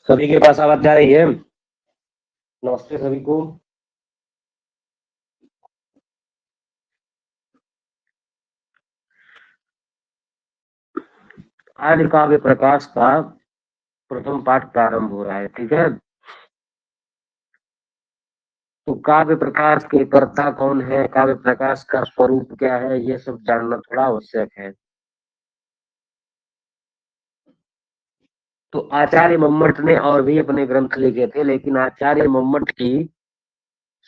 सभी के पास आवाज जा रही है? नमस्ते सभी को। आज काव्य प्रकाश का प्रथम पाठ प्रारंभ हो रहा है, ठीक है। तो काव्य प्रकाश के कर्ता कौन है, काव्य प्रकाश का स्वरूप क्या है, ये सब जानना थोड़ा आवश्यक है। तो आचार्य मम्मट ने और भी अपने ग्रंथ लिखे थे, लेकिन आचार्य मम्मट की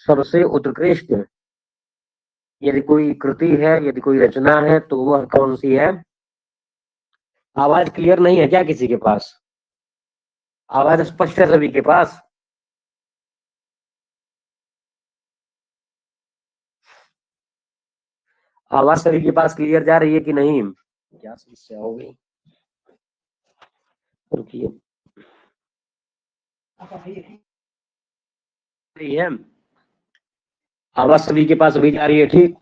सबसे उत्कृष्ट यदि कोई कृति है, यदि कोई रचना है, तो वह कौन सी है? आवाज क्लियर नहीं है क्या किसी के पास? आवाज स्पष्ट है सभी के पास? आवाज सभी के पास क्लियर जा रही है कि नहीं? क्या समस्या हो गई? रुकिए। रही है, आवाज सभी के पास अभी जा रही है, ठीक।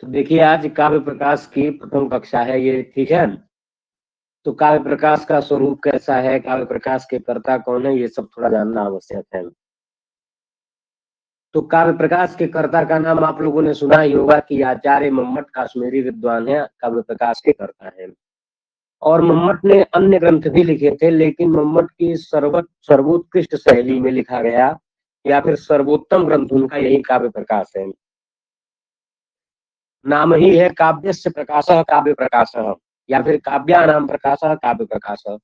तो देखिए, आज काव्य प्रकाश की प्रथम कक्षा है ये, ठीक है। तो काव्य प्रकाश का स्वरूप कैसा है, काव्य प्रकाश के कर्ता कौन है, ये सब थोड़ा जानना आवश्यक है। तो काव्य प्रकाश के कर्ता का नाम आप लोगों ने सुना ही होगा कि आचार्य मम्मट काश्मीरी विद्वान है, काव्य प्रकाश के कर्ता है। और मम्मट ने अन्य ग्रंथ भी लिखे थे, लेकिन मम्मट की सर्वोत्कृष्ट शैली में लिखा गया या फिर सर्वोत्तम ग्रंथ उनका यही काव्य प्रकाश है। नाम ही है काव्यस्य प्रकाशः काव्य प्रकाशः, या फिर काव्यानाम प्रकाशः काव्य प्रकाशः।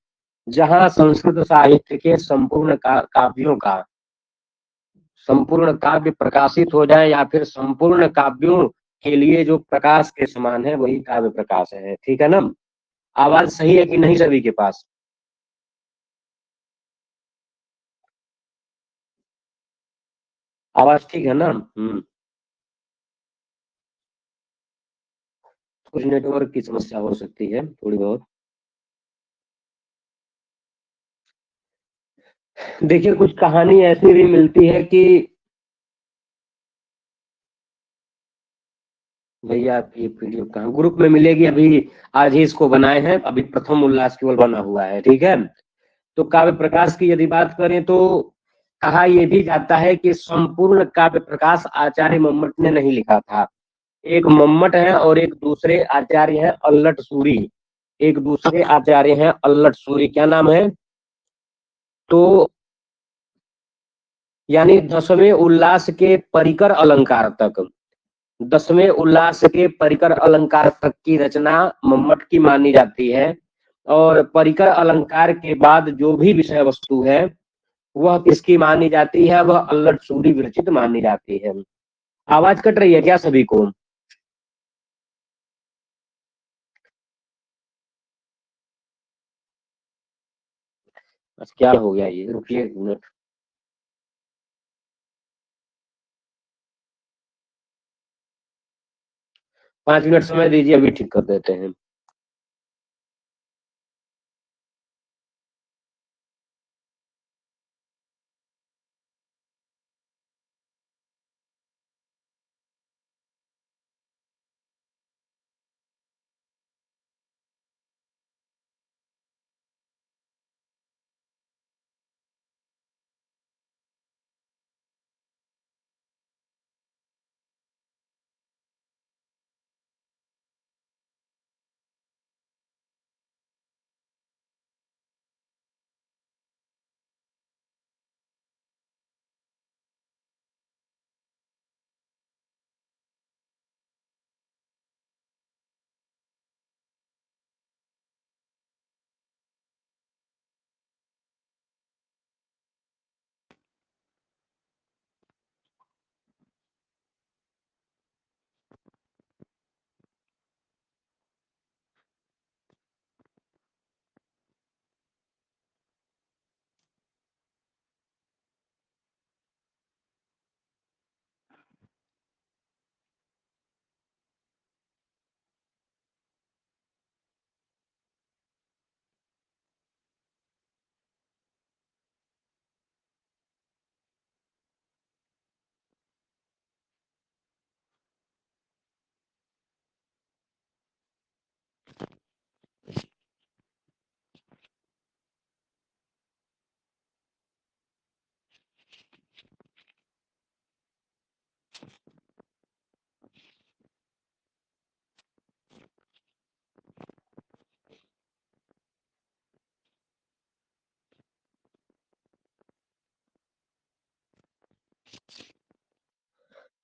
जहां संस्कृत साहित्य के संपूर्ण काव्यों का संपूर्ण काव्य प्रकाशित हो जाए, या फिर संपूर्ण काव्यों के लिए जो प्रकाश के समान है, वही काव्य प्रकाश है, ठीक है ना। आवाज सही है कि नहीं सभी के पास? आवाज ठीक है ना? कुछ नेटवर्क की समस्या हो सकती है थोड़ी बहुत। देखिए, कुछ कहानी ऐसी भी मिलती है कि भैया आपकी पीडीएफ कहाँ ग्रुप में मिलेगी? अभी आज ही इसको बनाए हैं, अभी प्रथम उल्लास केवल बना हुआ है, ठीक है। तो काव्य प्रकाश की यदि बात करें तो कहा यह भी जाता है कि संपूर्ण काव्य प्रकाश आचार्य मम्मट ने नहीं लिखा था। एक मम्मट है और एक दूसरे आचार्य हैं अल्लट सूरी। एक दूसरे आचार्य हैं अल्लट सूरी, क्या नाम है? तो यानी 10वें उल्लास के परिकर अलंकार तक, 10वें उल्लास के परिकर अलंकार तक की रचना मम्मट की मानी जाती है। और परिकर अलंकार के बाद जो भी विषय वस्तु है, वह किसकी मानी जाती है? वह अल्लट सूरी विरचित मानी जाती है। आवाज कट रही है क्या सभी को? बस क्या हो गया, ये रुकिए एक मिनट। 5 मिनट समय दीजिए, अभी ठीक कर देते हैं।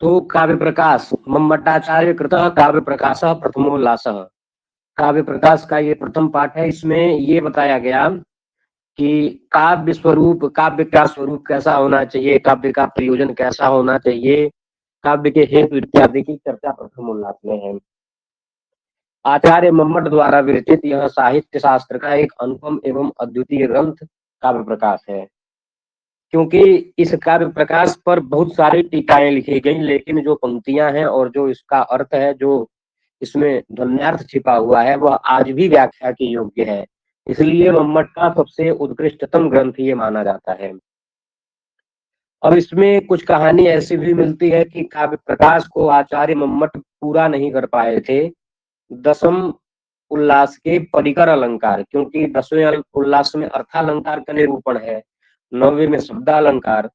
तो काव्य प्रकाश मम्मटाचार्य कृत काव्य प्रकाश प्रथमोल्लास। काव्य प्रकाश का ये प्रथम पाठ है। इसमें ये बताया गया कि काव्य स्वरूप, काव्य का स्वरूप कैसा होना चाहिए, काव्य का प्रयोजन कैसा होना चाहिए, काव्य के हेतु इत्यादि की चर्चा प्रथम उल्लास में है। आचार्य मम्मट द्वारा विरचित यह साहित्य शास्त्र का एक अनुपम एवं अद्वितीय ग्रंथ काव्य प्रकाश है। क्योंकि इस काव्य प्रकाश पर बहुत सारी टीकाएं लिखी गई, लेकिन जो पंक्तियां हैं और जो इसका अर्थ है, जो इसमें ध्वन्यार्थ छिपा हुआ है, वह आज भी व्याख्या के योग्य है। इसलिए मम्मट का सबसे उत्कृष्टतम ग्रंथ ये माना जाता है। और इसमें कुछ कहानी ऐसी भी मिलती है कि काव्य प्रकाश को आचार्य मम्मट पूरा नहीं कर पाए थे। दसम उल्लास के परिकर अलंकार, क्योंकि दसवें उल्लास में अर्थालंकार का निरूपण है, नौवें में शब्दालंकार,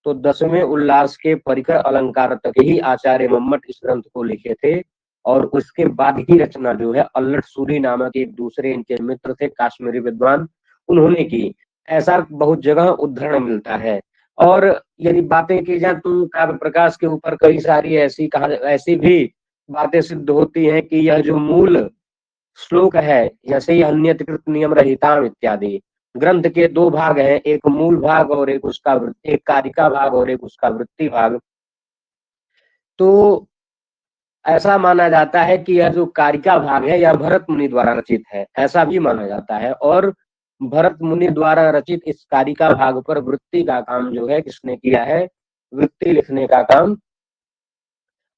तो दसवें उल्लास के परिकर अलंकार तक ही आचार्य मम्मट इस ग्रंथ को लिखे थे। और उसके बाद की रचना जो है अल्लट सूरी नामक एक दूसरे इनके मित्र थे काश्मीरी विद्वान, उन्होंने की। ऐसा बहुत जगह उद्धरण मिलता है। और यदि बातें की जाए तो काव्य प्रकाश के ऊपर कई सारी ऐसी भी बातें सिद्ध होती हैं कि यह जो मूल श्लोक है, जैसे ही अन्यकृत नियम रहिताम इत्यादि, ग्रंथ के दो भाग हैं, एक मूल भाग और एक उसका एक कारिका भाग और एक उसका वृत्ति भाग। तो ऐसा माना जाता है कि यह जो कारिका भाग है यह भरत मुनि द्वारा रचित है, ऐसा भी माना जाता है। और भरत मुनि द्वारा रचित इस कारिका भाग पर वृत्ति का काम जो है किसने किया है, वृत्ति लिखने का काम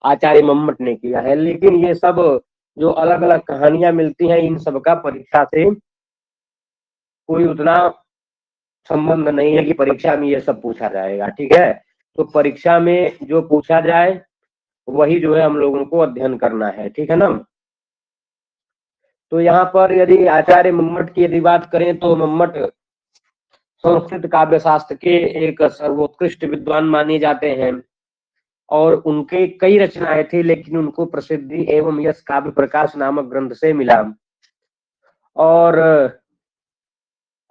आचार्य मम्मट ने किया है। लेकिन ये सब जो अलग अलग कहानियां मिलती हैं, इन सब का परीक्षा से कोई उतना संबंध नहीं है कि परीक्षा में ये सब पूछा जाएगा, ठीक है। तो परीक्षा में जो पूछा जाए वही जो है हम लोगों को अध्ययन करना है, ठीक है ना। तो यहाँ पर यदि आचार्य मम्मट की यदि बात करें तो मम्मट संस्कृत काव्य शास्त्र के एक सर्वोत्कृष्ट विद्वान माने जाते हैं। और उनके कई रचनाएं थी, लेकिन उनको प्रसिद्धि एवं यश काव्य प्रकाश नामक ग्रंथ से मिला। और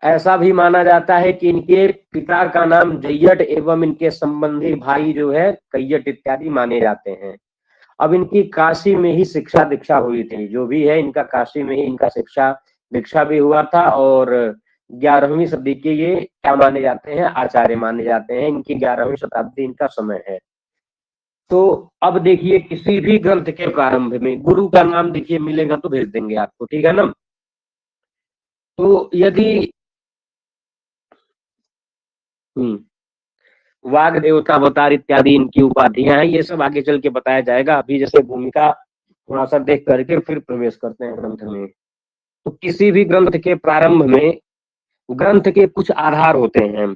ऐसा भी माना जाता है कि इनके पिता का नाम जय्यट एवं इनके संबंधी भाई जो है कैयट इत्यादि माने जाते हैं। अब इनकी काशी में ही शिक्षा दीक्षा हुई थी, जो भी है इनका काशी में ही इनका शिक्षा दीक्षा भी हुआ था। और 11वीं सदी के ये क्या माने जाते हैं, आचार्य माने जाते हैं। इनकी 11वीं शताब्दी इनका समय है। तो अब देखिए, किसी भी ग्रंथ के प्रारंभ में गुरु का नाम देखिए मिलेगा तो भेज देंगे आपको, ठीक है ना। तो यदि वाग देवता अवतार इत्यादि इनकी उपाधियां हैं, ये सब आगे चल के बताया जाएगा। अभी जैसे भूमिका थोड़ा सा देख करके फिर प्रवेश करते हैं ग्रंथ में। तो किसी भी ग्रंथ के प्रारंभ में ग्रंथ के कुछ आधार होते हैं।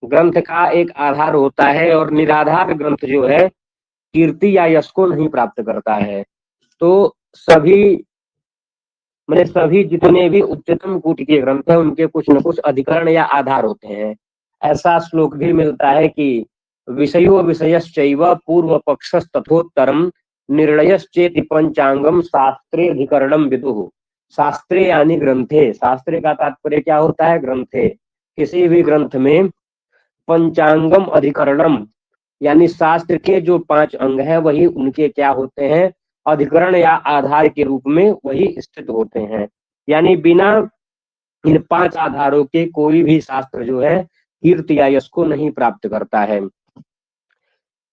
ग्रंथ का एक आधार होता है, और निराधार ग्रंथ जो है कीर्ति या यश को नहीं प्राप्त करता है। तो सभी मैंने सभी जितने भी उच्चतम कोटि के ग्रंथ हैं उनके कुछ न कुछ अधिकरण या आधार होते हैं। ऐसा श्लोक भी मिलता है कि विषयो विषयश्चैव पूर्व पक्षस तथोत्तरम निर्णयश्चेति पंचांगम शास्त्रे अधिकरणम विदुः। शास्त्रे यानी ग्रंथे, शास्त्रे का तात्पर्य क्या होता है, ग्रंथे। किसी भी ग्रंथ में पंचांगम अधिकरणम यानी शास्त्र के जो 5 अंग हैं वही उनके क्या होते हैं, अधिकरण या आधार के रूप में वही स्थित होते हैं। यानी बिना इन 5 आधारों के कोई भी शास्त्र जो है कीर्ति या यश को नहीं प्राप्त करता है।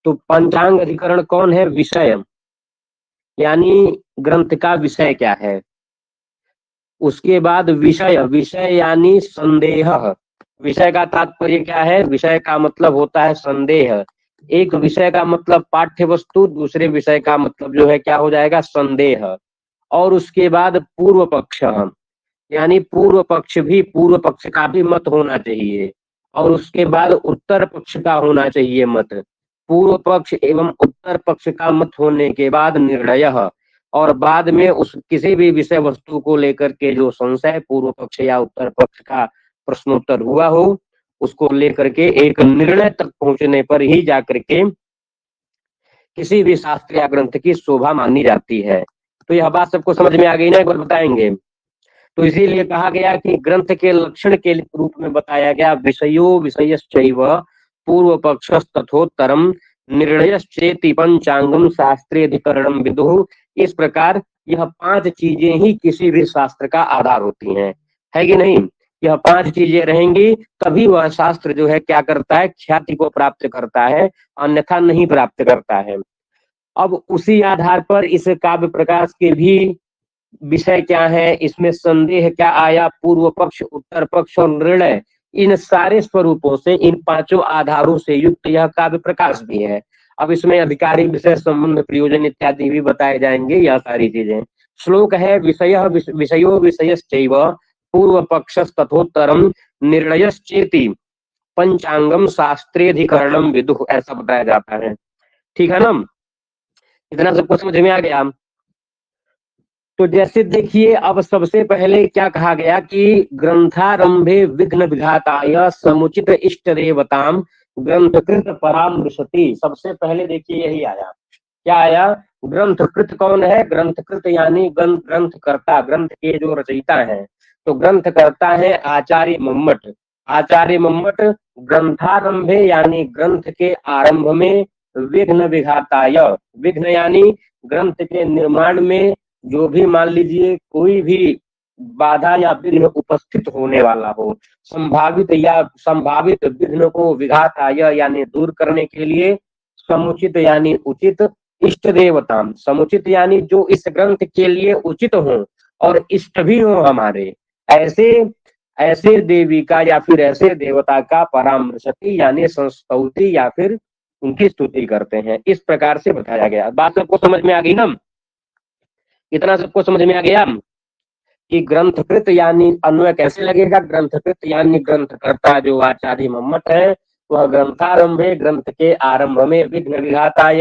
तो पंचांग अधिकरण कौन है, विषय, यानी ग्रंथ का विषय क्या है। उसके बाद विषय, विषय यानी संदेह। विषय का तात्पर्य क्या है, विषय का मतलब होता है संदेह। एक विषय का मतलब पाठ्य वस्तु, दूसरे विषय का मतलब जो है क्या हो जाएगा, संदेह। और उसके बाद पूर्व पक्ष, यानी पूर्व पूर्व पक्ष का भी मत होना चाहिए। और उसके बाद उत्तर पक्ष का होना चाहिए मत। पूर्व पक्ष एवं उत्तर पक्ष का मत होने के बाद निर्णय, और बाद में उस किसी भी विषय वस्तु को लेकर के जो संशय पूर्व पक्ष या उत्तर पक्ष का प्रश्नोत्तर हुआ हो, उसको लेकर के एक निर्णय तक पहुंचने पर ही जाकर के किसी भी शास्त्र या ग्रंथ की शोभा मानी जाती है। तो यह बात सबको समझ में आ गई ना, एक बार बताएंगे। तो इसीलिए कहा गया कि ग्रंथ के लक्षण के रूप में बताया गया विषयो विषयश्चैव पूर्व पक्षस तथोत्तरम निर्णयश्चेति पंचांगम शास्त्रेधिकरणम विदुः। इस प्रकार यह 5 चीजें ही किसी भी शास्त्र का आधार होती हैं, है कि नहीं। यह 5 चीजें रहेंगी तभी वह शास्त्र जो है क्या करता है, ख्याति को प्राप्त करता है, अन्यथा नहीं प्राप्त करता है। अब उसी आधार पर इस काव्य प्रकाश के भी विषय क्या है, इसमें संदेह क्या आया, पूर्व पक्ष, उत्तर पक्ष और निर्णय, इन सारे स्वरूपों से, इन 5 आधारों से युक्त यह काव्य प्रकाश भी है। अब इसमें अधिकारी, विषय, संबंध, प्रयोजन इत्यादि भी बताए जाएंगे, यह सारी चीजें। श्लोक है विषयो विषयश्चैव पूर्व पक्ष तथोत्तरम निर्णयश्चेति पंचांगम शास्त्रेधिकरणम विदुः, ऐसा बताया जाता है। ठीक है ना, इतना सबको समझ में आ गया। तो जैसे देखिए, अब सबसे पहले क्या कहा गया कि ग्रंथारंभे विघ्न विघाताय समुचित इष्ट देवताम ग्रंथकृत परामृशति। सबसे पहले देखिए यही आया, क्या आया, ग्रंथकृत कौन है, ग्रंथकृत यानी ग्रंथकर्ता, ग्रंथ के जो रचयिता है। तो ग्रंथकर्ता है आचार्य मम्मट। आचार्य मम्मट ग्रंथारंभे यानी ग्रंथ के आरंभ में, विघ्न विघाताय, विघ्न यानी ग्रंथ के निर्माण में जो भी मान लीजिए कोई भी बाधा या विघ्न उपस्थित होने वाला हो, संभावित विघ्न को विघाताय यानी दूर करने के लिए, समुचित यानी उचित, इष्ट देवता, समुचित यानी जो इस ग्रंथ के लिए उचित हो और इष्ट भी हो हमारे, ऐसे ऐसे देवी का या फिर ऐसे देवता का परामर्शति यानी संस्तुति या फिर उनकी स्तुति करते हैं। इस प्रकार से बताया गया। बात सबको समझ में आ गई ना, इतना सबको समझ में आ गया कि ग्रंथकृत यानी अन्वय कैसे लगेगा। ग्रंथकृत यानी ग्रंथकर्ता जो आचार्य मम्मट है, वह ग्रंथारंभे, ग्रंथ के आरंभ में, विघ्न विघाताय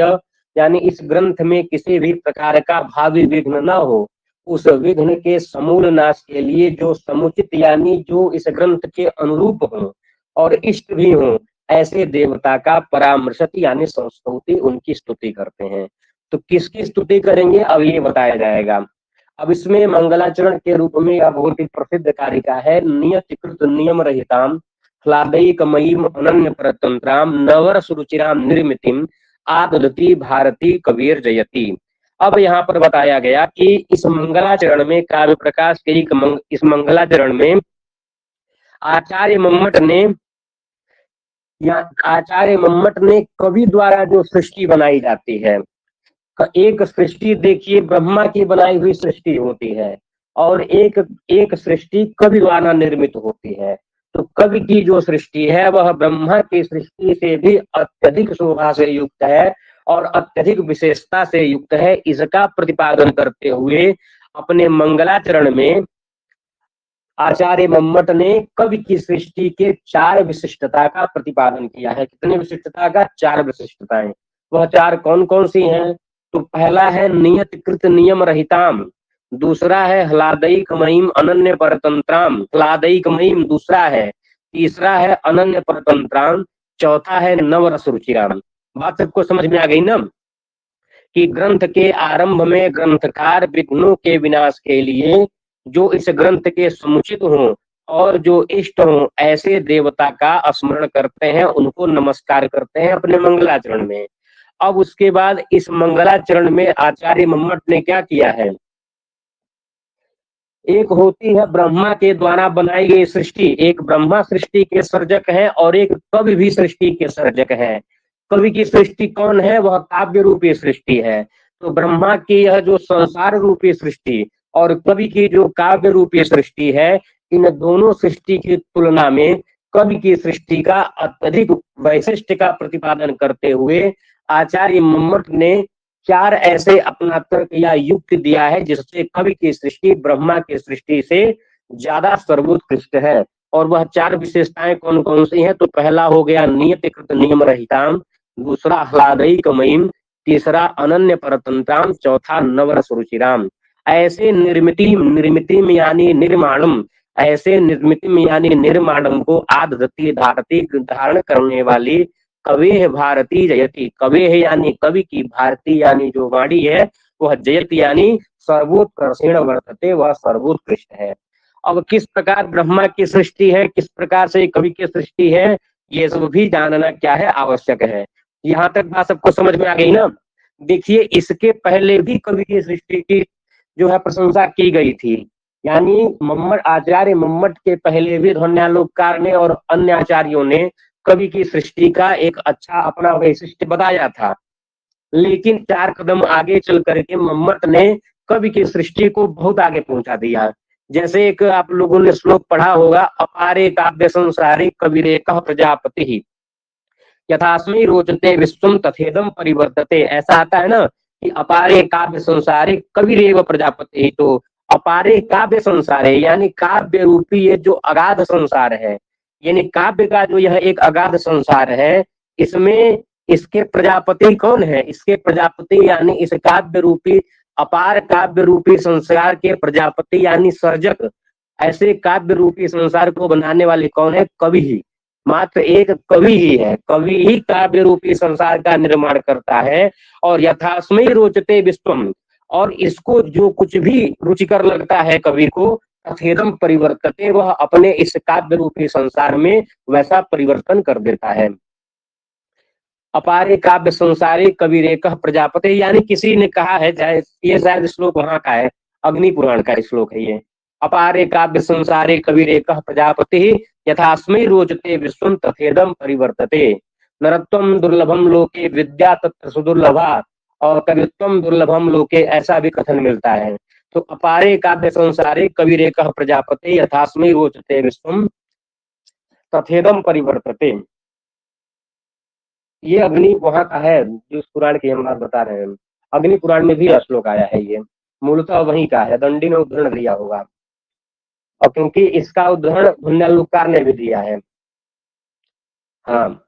यानी इस ग्रंथ में किसी भी प्रकार का भावी विघ्न न हो, उस विघ्न के समूल नाश के लिए जो समुचित यानी जो इस ग्रंथ के अनुरूप हो और इष्ट भी हो, ऐसे देवता का परामर्शत यानी संस्तुति, उनकी स्तुति करते हैं। तो किसकी स्तुति करेंगे अब ये बताया जाएगा। अब इसमें मंगलाचरण के रूप में यह बहुत ही प्रसिद्ध कारिका है, नियतिकृत नियम रहिताम ह्लादैकमयीम अनन्य परतंत्राम नवर सुरुचिराम निर्मितिम आददति भारती कबीर जयती। अब यहाँ पर बताया गया कि इस मंगलाचरण में, काव्य प्रकाश के इस मंगलाचरण में आचार्य मम्मट ने कवि द्वारा जो सृष्टि बनाई जाती है, एक सृष्टि देखिए ब्रह्मा की बनाई हुई सृष्टि होती है और एक सृष्टि कवि द्वारा निर्मित होती है। तो कवि की जो सृष्टि है वह ब्रह्मा की सृष्टि से भी अत्यधिक शोभा से युक्त है और अत्यधिक विशेषता से युक्त है। इसका प्रतिपादन करते हुए अपने मंगलाचरण में आचार्य मम्मट ने कवि की सृष्टि के 4 विशिष्टता का प्रतिपादन किया है। कितने विशिष्टता का? 4 विशिष्टताएं। वह 4 कौन कौन सी हैं? तो पहला है नियतकृत नियम रहिताम, दूसरा है ह्लादैकमयीम अनन्य परतंत्राम, ह्लादैकमयीम दूसरा है, तीसरा है अनन्य परतंत्राम, चौथा है नवरस रुचिराम। बात सबको समझ में आ गई ना कि ग्रंथ के आरंभ में ग्रंथकार विघ्नों के विनाश के लिए जो इस ग्रंथ के समुचित हों और जो इष्ट हों, ऐसे देवता का स्मरण करते हैं, उनको नमस्कार करते हैं अपने मंगलाचरण में। अब उसके बाद इस मंगलाचरण में आचार्य मम्मट ने क्या किया है, एक होती है ब्रह्मा के द्वारा बनाई गई सृष्टि, एक ब्रह्मा सृष्टि के सर्जक है और एक कवि भी सृष्टि के सर्जक है। कवि की सृष्टि कौन है? वह काव्य रूपी सृष्टि है। तो ब्रह्मा की यह जो संसार रूपी सृष्टि और कवि की जो काव्य रूपी सृष्टि है, इन दोनों सृष्टि की तुलना में कवि की सृष्टि का अत्यधिक वैशिष्ट का प्रतिपादन करते हुए आचार्य मम्मट ने 4 ऐसे अपना तर्क या युक्ति दिया है जिससे कवि की सृष्टि ब्रह्मा की सृष्टि से ज्यादा सर्वोत्कृष्ट है। और वह 4 विशेषताएं कौन कौन सी हैं? तो पहला हो गया नियतिकृत नियम रहिताम, दूसरा ह्लादैकमयीम, तीसरा अनन्य परतंत्राम, चौथा नवरस रुचिराम। ऐसे निर्मितिम यानी निर्माणम, ऐसे निर्मितिम यानी निर्माणम को आदधति धारती धारण करने वाली कवे भारती जयती, कवे है यानी कवि की, भारती यानी जो वाणी है, वह जयती यानी सर्वोत्कर्षेण वर्तते, वह सर्वोत्कृष्ट है। अब किस प्रकार ब्रह्मा की सृष्टि है, किस प्रकार से कवि की सृष्टि है, ये सब भी जानना क्या है, आवश्यक है। यहाँ तक बात सबको समझ में आ गई ना। देखिए इसके पहले भी कवि की सृष्टि की जो है प्रशंसा की गई थी, यानी मम्मट आचार्य मम्मट के पहले भी ध्वन्यालोककार ने और अन्य आचार्यों ने कवि की सृष्टि का एक अच्छा अपना वैशिष्ट्य बताया था। लेकिन 4 कदम आगे चल करके मम्मट ने कवि की सृष्टि को बहुत आगे पहुंचा दिया। जैसे एक आप लोगों ने श्लोक पढ़ा होगा, अपारे काव्य संसारे कविरेकः प्रजापति ही यथास्मै रोचते विश्वम तथेदम परिवर्तते। ऐसा आता है ना कि अपारे काव्य संसारे कविरेव प्रजापति। तो अपारे काव्य संसारे यानी काव्य रूपी ये जो अगाध संसार है, यानी काव्य का जो यह एक अगाध संसार है, इसमें इसके प्रजापति कौन है? इसके प्रजापति यानी इस काव्य रूपी अपार काव्य रूपी संसार के प्रजापति यानी सर्जक, ऐसे काव्य रूपी संसार को बनाने वाले कौन है? कवि ही, मात्र एक कवि ही है। कवि ही काव्य रूपी संसार का निर्माण करता है। और यथास्मै रोचते विश्वम, और इसको जो कुछ भी रुचिकर लगता है कवि को, तथेदम परिवर्तते, वह अपने इस काव्य रूपी संसार में वैसा परिवर्तन कर देता है। अपारे काव्य संसारे कविरेकः प्रजापति, यानी किसी ने कहा है, चाहे ये शायद श्लोक वहां का है, अग्नि पुराण का श्लोक है ये, अपारे काव्य संसारे कविरेकः प्रजापति यथास्मै रोचते विश्वम तथेदम परिवर्तते। नरत्वम दुर्लभम लोके विद्या तत्र सुदुर्लभा, और कवित्वम दुर्लभम लोके, ऐसा भी कथन मिलता है। तो अपारे काव्य संसारे कविरेकः प्रजापति यथास्मै रोचते विश्वम तथेदम परिवर्तते। ये अग्नि वहां का है जो इस पुराण की हम बात बता रहे हैं। अग्नि पुराण में भी श्लोक आया है, ये मूलतः वहीं का है, दंडी ने उद्धरण दिया होगा, और क्योंकि इसका उद्धरण ध्वन्यालोककार ने भी दिया है। हाँ,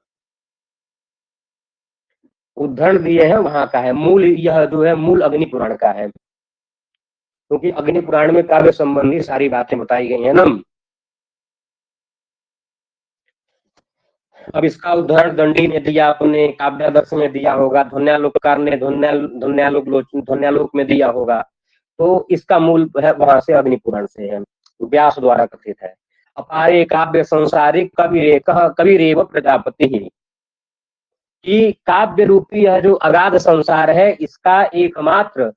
उद्धरण दिए हैं, वहां का है मूल, यह जो है मूल अग्नि पुराण का है, क्योंकि अग्नि पुराण में काव्य संबंधी सारी बातें बताई गई है ना। अब इसका उदाहरण दंडी ने दिया, अपने काव्यादर्श में दिया होगा, ध्वन्यालोककार ने ध्वन्यालोक में दिया होगा। तो इसका मूल है वहां से अग्नि पुराण से है, व्यास द्वारा कथित है। अपारे काव्य संसारिक कविरेव प्रजापति ही, कि काव्य रूपी यह जो अगाध संसार है, इसका एकमात्र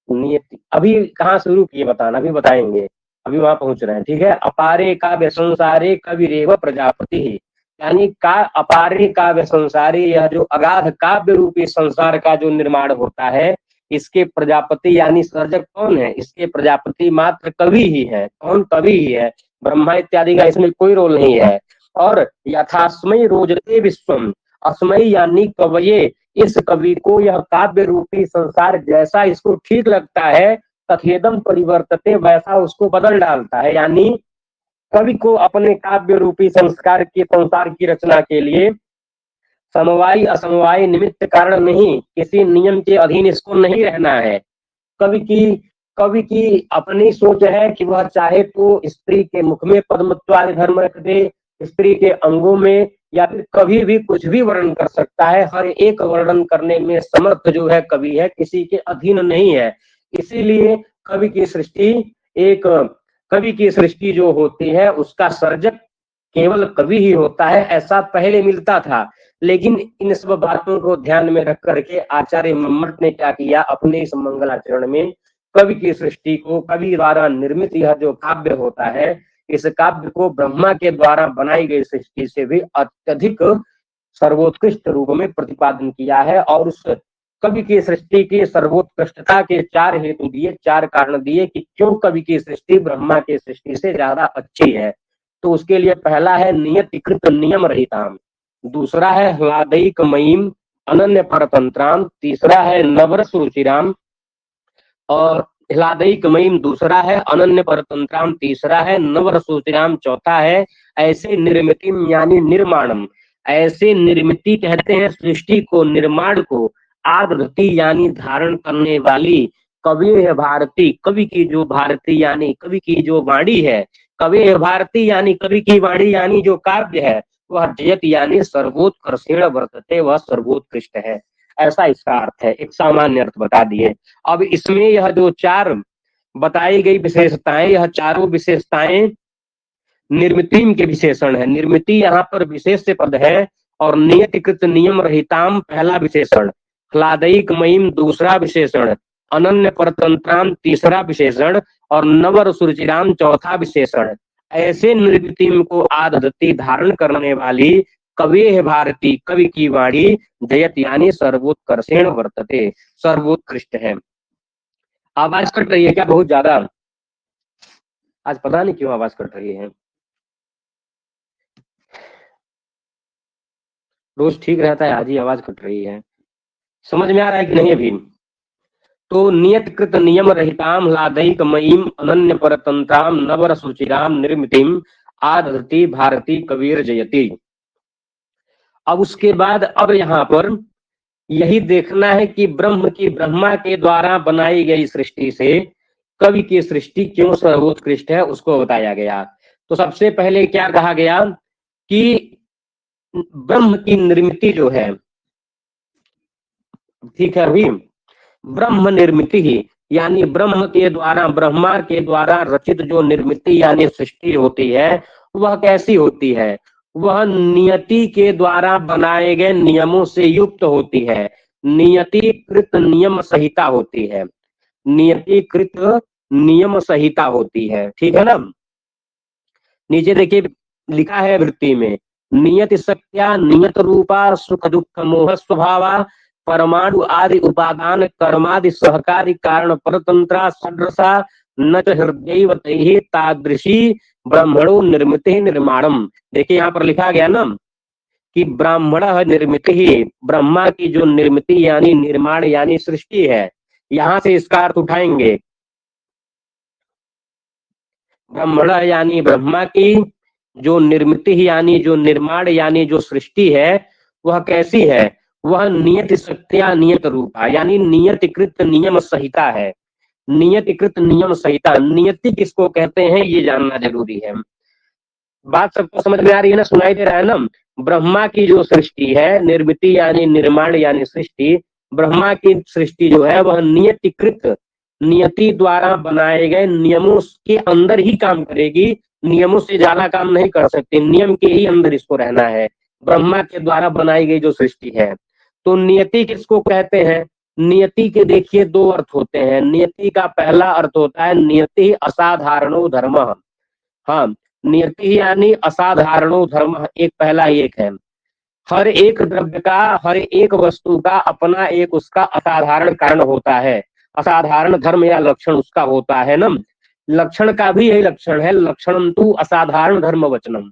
नियति, अभी कहाँ शुरू किए बताना, अभी बताएंगे, अभी वहां पहुंच रहे हैं, ठीक है। अपारे काव्य संसारे कविरेव प्रजापति ही, यानी का अपारे काव्य संसारी, यह जो अगाध काव्य रूपी संसार का जो निर्माण होता है, इसके प्रजापति यानी सर्जक कौन है? इसके प्रजापति मात्र कवि ही है। कौन? कवि ही है, ब्रह्मा इत्यादि का इसमें कोई रोल नहीं है। और यथास्मै रोजते विश्वम, अस्मै यानी कवये, इस कवि को यह काव्य रूपी संसार जैसा इसको ठीक लगता है, तथेदम परिवर्तते, वैसा उसको बदल डालता है। यानी कवि को अपने काव्य रूपी संस्कार के संसार की रचना के लिए समवायी असमवायी निमित्त कारण नहीं, किसी नियम के अधीन इसको नहीं रहना है। कवि की अपनी सोच है कि वह चाहे तो स्त्री के मुख में पद्मत्वादि धर्म रख दे, स्त्री के अंगों में, या फिर कभी भी कुछ भी वर्णन कर सकता है। हर एक वर्णन करने में समर्थ जो है कवि है, किसी के अधीन नहीं है। इसीलिए कवि की सृष्टि जो होती है, उसका सर्जक केवल कवि ही होता है, ऐसा पहले मिलता था। लेकिन इन सब बातों को ध्यान में रख करके आचार्य मम्मट ने क्या किया, अपने इस मंगलाचरण में कवि की सृष्टि को, कवि द्वारा निर्मित यह जो काव्य होता है, इस काव्य को ब्रह्मा के द्वारा बनाई गई सृष्टि से भी अत्यधिक सर्वोत्कृष्ट रूप में प्रतिपादन किया है। और उस कवि की सृष्टि की सर्वोत्कृष्टता के 4 हेतु दिए, 4 कारण दिए कि क्यों कवि की सृष्टि ब्रह्मा की सृष्टि से ज्यादा अच्छी है। तो उसके लिए पहला है नियतिकृत नियम रहिताम, दूसरा है ह्लादैक मयीम अनन्य परतंत्राम, तीसरा है नवरस रुचिराम, और ह्लादैक मयीम दूसरा है, अनन्य परतंत्राम तीसरा है, नवरस रुचिराम चौथा है। ऐसे निर्मितिम यानी निर्माणम, ऐसे निर्मिति कहते हैं सृष्टि को, निर्माण को, आदृति यानी धारण करने वाली, कवि है भारती, कवि की जो भारती यानी कवि की जो वाणी है, कवि है भारती यानी कवि की वाणी यानी जो काव्य है, वह जयत यानी सर्वोत्कर्षेण वर्तते, वह सर्वोत्कृष्ट है। ऐसा इसका अर्थ है, एक सामान्य अर्थ बता दिए। अब इसमें यह जो 4 बताई गई विशेषताएं, यह चारों विशेषताएं निर्मिति के विशेषण है। निर्मिति यहाँ पर विशेष पद है, और नियतिकृत नियम रहिताम पहला विशेषण, ह्लादैकमयीम दूसरा विशेषण, अनन्य परतंत्राम तीसरा विशेषण और नवर सुरुचिराम चौथा विशेषण। ऐसे निर्वृतिम को आदधति धारण करने वाली कवि है भारती, कवि की वाणी जयत यानी सर्वोत्कर्षेण वर्तते, सर्वोत्कृष्ट है। आवाज कट रही है क्या बहुत ज्यादा? आज पता नहीं क्यों आवाज कट रही है। रोज ठीक रहता है, आज ही आवाज कट रही है। समझ में आ रहा है कि नहीं अभी? तो नियतकृत नियम रहिताम ह्लादैकमयीम अनन्य परतंत्राम नवर सुचिराम निर्मितिम आदधति भारती कबीर जयति। अब उसके बाद अब यहाँ पर यही देखना है कि ब्रह्मा के द्वारा बनाई गई सृष्टि से कवि की सृष्टि क्यों सर्वोत्कृष्ट है, उसको बताया गया। तो सबसे पहले क्या कहा गया कि ब्रह्म की निर्मिति जो है, ठीक है, अभी ब्रह्म निर्मिति ही यानी ब्रह्मा के द्वारा रचित जो निर्मिति यानी सृष्टि होती है वह कैसी होती है? वह नियति के द्वारा बनाए गए नियमों से युक्त होती है, नियतिकृत नियम संहिता होती है, नियतिकृत नियम संहिता होती है, ठीक है ना। नीचे देखिए लिखा है वृत्ति में, नियति सत्या नियत रूपा सुख दुख मोह स्वभावा परमाणु आदि उपादान कर्मादि सहकारी कारण परतंत्रा सदृशा न च हृदय तादृशी ब्राह्मणो निर्मिति निर्माणम। देखिए यहाँ पर लिखा गया ना कि ब्राह्मण निर्मिति ही, ब्रह्मा की जो निर्मिति यानी निर्माण यानी सृष्टि है, यहाँ से इसका अर्थ उठाएंगे। ब्राह्मण यानी ब्रह्मा की जो निर्मिति यानी जो निर्माण यानी जो सृष्टि है वह कैसी है? वह नियत सत्या नियत रूपा यानी नियतिकृत नियम संहिता है, नियतिकृत नियम संहिता। नियति किसको कहते हैं ये जानना जरूरी है। बात सबको समझ में आ रही है ना, सुनाई दे रहा है ना? ब्रह्मा की जो सृष्टि है, निर्मिति यानी निर्माण यानी सृष्टि, ब्रह्मा की सृष्टि जो है वह नियतिकृत नियति द्वारा बनाए गए नियमों के अंदर ही काम करेगी, नियमों से ज्यादा काम नहीं कर सकते, नियम के ही अंदर इसको रहना है, ब्रह्मा के द्वारा बनाई गई जो सृष्टि है। तो नियति किसको कहते हैं? नियति के देखिए दो अर्थ होते हैं। नियति का पहला अर्थ होता है नियति असाधारणो धर्म। हाँ, नियति यानी असाधारणो धर्म, एक पहला एक है। हर एक द्रव्य का, हर एक वस्तु का अपना एक उसका असाधारण कारण होता है, असाधारण धर्म या लक्षण उसका होता है ना। लक्षण का भी यही लक्षण है, लक्षणम तु असाधारण धर्म वचनम।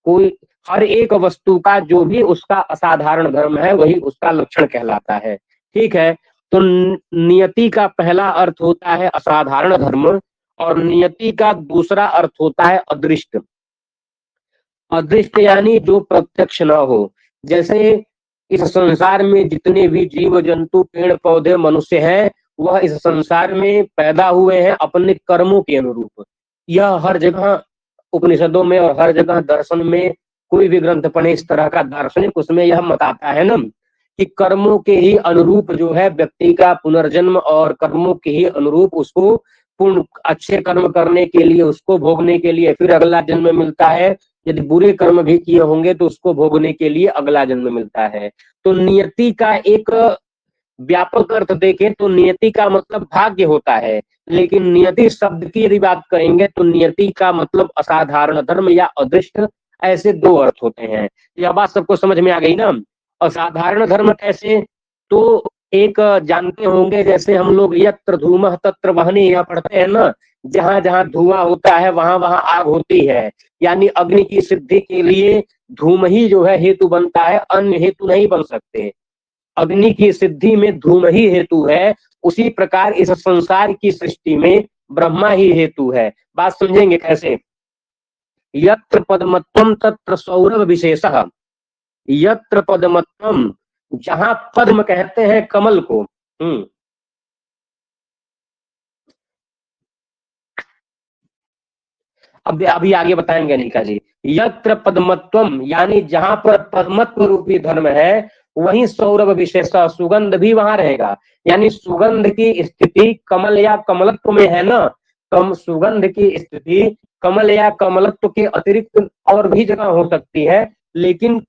कोई हर एक वस्तु का जो भी उसका असाधारण धर्म है वही उसका लक्षण कहलाता है, ठीक है। तो नियति का पहला अर्थ होता है असाधारण धर्म और नियति का दूसरा अर्थ होता है अदृष्ट। अदृष्ट यानी जो प्रत्यक्ष न हो। जैसे इस संसार में जितने भी जीव जंतु पेड़ पौधे मनुष्य हैं वह इस संसार में पैदा हुए हैं अपने कर्मों के अनुरूप। यह हर जगह उपनिषदों में और हर जगह दर्शन में कोई भी ग्रंथ पढ़े इस तरह का दार्शनिक उसमें यह मत आता है ना कि कर्मों के ही अनुरूप जो है व्यक्ति का पुनर्जन्म और कर्मों के ही अनुरूप उसको पूर्ण अच्छे कर्म करने के लिए उसको भोगने के लिए फिर अगला जन्म मिलता है, यदि बुरे कर्म भी किए होंगे तो उसको भोगने के लिए अगला जन्म मिलता है। तो नियति का एक व्यापक अर्थ देखें तो नियति का मतलब भाग्य होता है, लेकिन नियति शब्द की यदि बात करेंगे तो नियति का मतलब असाधारण धर्म या अदृष्ट, ऐसे दो अर्थ होते हैं। यह बात सबको समझ में आ गई ना? असाधारण धर्म कैसे? तो एक जानते होंगे जैसे हम लोग यत्र धूमः तत्र वह्नि यह पढ़ते हैं ना, जहां जहां धुआं होता है वहां वहां आग होती है, यानी अग्नि की सिद्धि के लिए धूम ही जो है हेतु बनता है, अन्य हेतु नहीं बन सकते। अग्नि की सिद्धि में धूम ही हेतु है, उसी प्रकार इस संसार की सृष्टि में ब्रह्मा ही हेतु है। बात समझेंगे कैसे? यत्र पद्मत्वम तत्र सौरभ विशेषः, यत्र पद्मत्वम जहां पद्म कहते हैं कमल को। अब अभी आगे बताएंगे अनिका जी। यत्र पद्मत्वम यानी जहां पर पद्मत्व रूपी धर्म है वहीं सौरभ विशेष सुगंध भी वहां रहेगा, यानी सुगंध की स्थिति कमल या कमलत्व में है ना। सुगंध की स्थिति कमल या कमलत्व के अतिरिक्त और भी जगह हो सकती है, लेकिन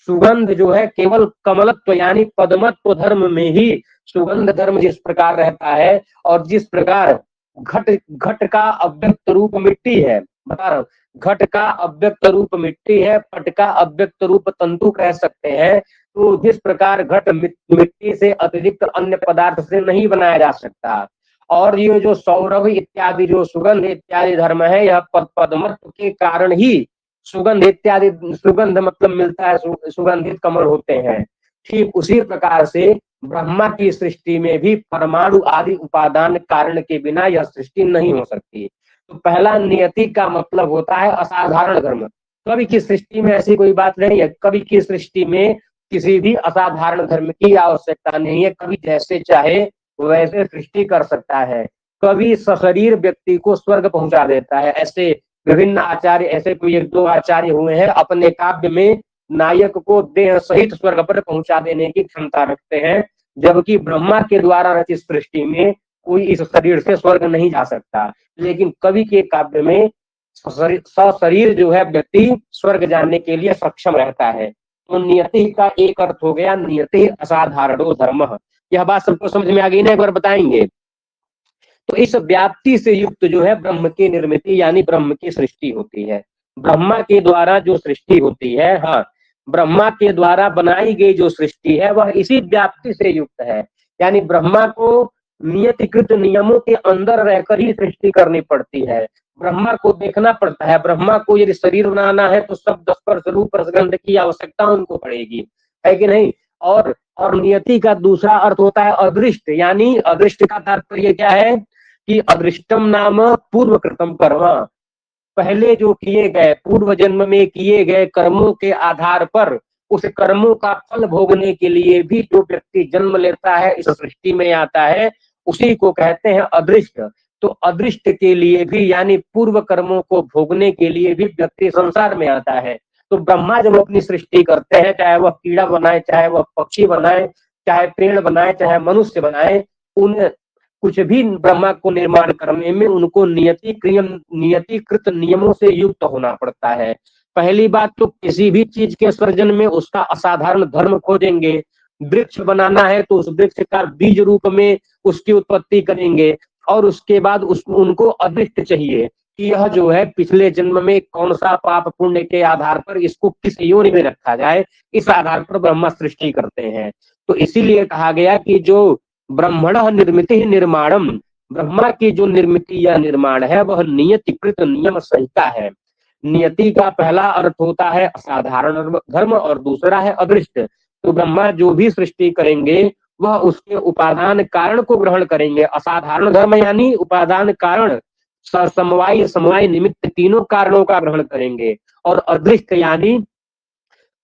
सुगंध जो है केवल कमलत्व यानी पद्मत्व धर्म में ही सुगंध धर्म जिस प्रकार रहता है, और जिस प्रकार घट घट का अव्यक्त रूप मिट्टी है, बता रहा हूँ, घट का अव्यक्त रूप मिट्टी है, पट का अव्यक्त रूप तंतु कह सकते हैं। तो जिस प्रकार घट मिट्टी से अतिरिक्त अन्य पदार्थ से नहीं बनाया जा सकता, और ये जो सौरभ इत्यादि जो सुगंध इत्यादि धर्म है, यह पद्मत्व के कारण ही सुगंध इत्यादि, सुगंध मतलब मिलता है, सुगंधित कमल होते हैं। ठीक उसी प्रकार से ब्रह्मा की सृष्टि में भी परमाणु आदि उपादान कारण के बिना यह सृष्टि नहीं हो सकती। तो पहला नियति का मतलब होता है असाधारण धर्म। कवि की सृष्टि में ऐसी कोई बात नहीं है, कवि की सृष्टि में किसी भी असाधारण धर्म की आवश्यकता नहीं है, कवि जैसे चाहे वैसे सृष्टि कर सकता है। कवि सशरीर व्यक्ति को स्वर्ग पहुंचा देता है। ऐसे विभिन्न आचार्य, ऐसे कोई एक दो आचार्य हुए हैं, अपने काव्य में नायक को देह सहित स्वर्ग पर पहुंचा देने की क्षमता रखते हैं, जबकि ब्रह्मा के द्वारा रचित सृष्टि में कोई इस शरीर से स्वर्ग नहीं जा सकता। लेकिन कवि के काव्य में सशरीर जो है व्यक्ति स्वर्ग जाने के लिए सक्षम रहता है। तो नियति का एक अर्थ हो गया नियति असाधारणो धर्म। यह बात सबको समझ में आ गई ना, एक बार बताएंगे। तो इस व्याप्ति से युक्त जो है ब्रह्म की निर्मित यानी ब्रह्म की सृष्टि होती है। ब्रह्मा के द्वारा जो सृष्टि होती है, हाँ, ब्रह्मा के द्वारा बनाई गई जो सृष्टि है वह इसी व्याप्ति से युक्त है। यानी ब्रह्मा को नियतिकृत नियमों के अंदर रहकर ही सृष्टि करनी पड़ती है। ब्रह्मा को देखना पड़ता है, ब्रह्मा को यदि शरीर बनाना है तो शब्द स्पर्श रूप रसगंध की आवश्यकता उनको पड़ेगी, है कि नहीं। और नियति का दूसरा अर्थ होता है अदृष्ट, यानी अदृष्ट का तात्पर्य क्या है कि अदृष्टम नाम पूर्व कृतम कर्म, पहले जो किए गए पूर्व जन्म में किए गए कर्मों के आधार पर उस कर्मों का फल भोगने के लिए भी जो व्यक्ति जन्म लेता है, इस सृष्टि में आता है, उसी को कहते हैं अदृष्ट। तो अदृष्ट के लिए भी यानी पूर्व कर्मों को भोगने के लिए भी व्यक्ति संसार में आता है। तो ब्रह्मा जब अपनी सृष्टि करते हैं, चाहे वह कीड़ा बनाए, चाहे वह पक्षी बनाए, चाहे पेड़ बनाए, चाहे मनुष्य बनाए, उन कुछ भी ब्रह्मा को निर्माण करने में उनको नियतिकृत नियमों से युक्त होना पड़ता है। पहली बात तो किसी भी चीज के सृजन में उसका असाधारण धर्म खोजेंगे। वृक्ष बनाना है तो उस वृक्ष का बीज रूप में उसकी उत्पत्ति करेंगे, और उसके बाद उनको अदृष्ट चाहिए कि यह जो है पिछले जन्म में कौन सा पाप पुण्य के आधार पर इसको किस योनि में रखा जाए, इस आधार पर ब्रह्मा सृष्टि करते हैं। तो इसीलिए कहा गया कि जो ब्रह्मण निर्मित निर्माणम, ब्रह्मा की जो निर्मिति या निर्माण है वह नियतिकृत नियम संहिता है। नियति का पहला अर्थ होता है असाधारण धर्म और दूसरा है अदृष्ट। तो ब्रह्मा जो भी सृष्टि करेंगे वह उसके उपादान कारण को ग्रहण करेंगे। असाधारण धर्म यानी उपादान कारण, समवाय समवाय निमित्त तीनों कारणों का ग्रहण करेंगे, और अदृष्ट यानी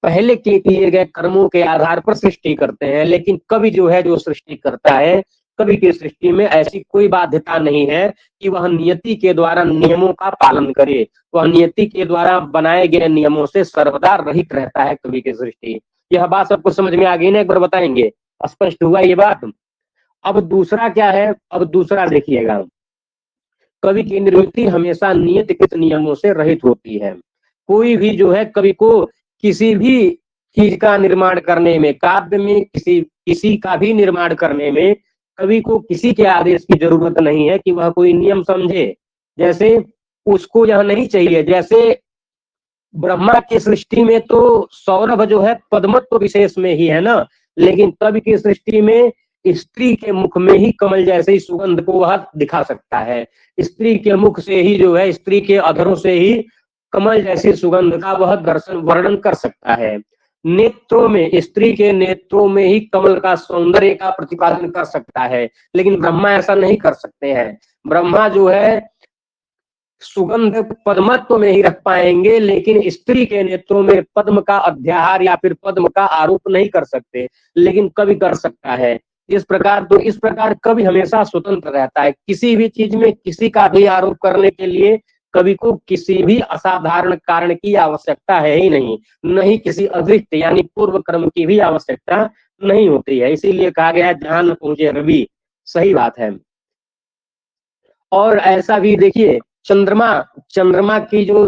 पहले के किए गए कर्मों के आधार पर सृष्टि करते हैं। लेकिन कवि जो है जो सृष्टि करता है, कवि की सृष्टि में ऐसी कोई बाध्यता नहीं है कि वह नियति के द्वारा नियमों का पालन करे, वह नियति के द्वारा बनाए गए नियमों से सर्वदा रहित रहता है कवि की सृष्टि। यह बात सबको समझ में आ गई ना, एक बार बताएंगे, स्पष्ट हुआ ये बात। अब दूसरा क्या है, अब दूसरा देखिएगा, कवि की निर्मिति हमेशा नियतिकृत नियमों से रहित होती है। कोई भी जो है कवि को किसी भी चीज का निर्माण करने में, काव्य में किसी का भी निर्माण करने में कवि को किसी के आदेश की जरूरत नहीं है कि वह कोई नियम समझे। जैसे उसको यह नहीं चाहिए, जैसे ब्रह्मा की सृष्टि में तो सौरभ जो है पद्मत्व विशेष में ही है ना, लेकिन कवि की सृष्टि में स्त्री के मुख में ही कमल जैसे सुगंध को वह दिखा सकता है। स्त्री के मुख से ही जो है, स्त्री के अधरों से ही कमल जैसी सुगंध का वह दर्शन वर्णन कर सकता है। नेत्रों में, स्त्री के नेत्रों में ही कमल का सौंदर्य का प्रतिपादन कर सकता है, लेकिन ब्रह्मा ऐसा नहीं कर सकते हैं। ब्रह्मा जो है सुगंध पद्मत्व में ही रख पाएंगे, लेकिन स्त्री के नेत्रों में पद्म का अध्याहार या फिर पद्म का आरोप नहीं कर सकते, लेकिन कवि कर सकता है। इस प्रकार कवि हमेशा स्वतंत्र रहता है। किसी भी चीज में किसी का भी आरोप करने के लिए कवि को किसी भी असाधारण कारण की आवश्यकता है ही नहीं, न ही किसी अदृष्ट यानी पूर्व कर्म की भी आवश्यकता नहीं होती है। इसीलिए कहा गया जहां न पहुंचे रवि, सही बात है। और ऐसा भी देखिए, चंद्रमा की जो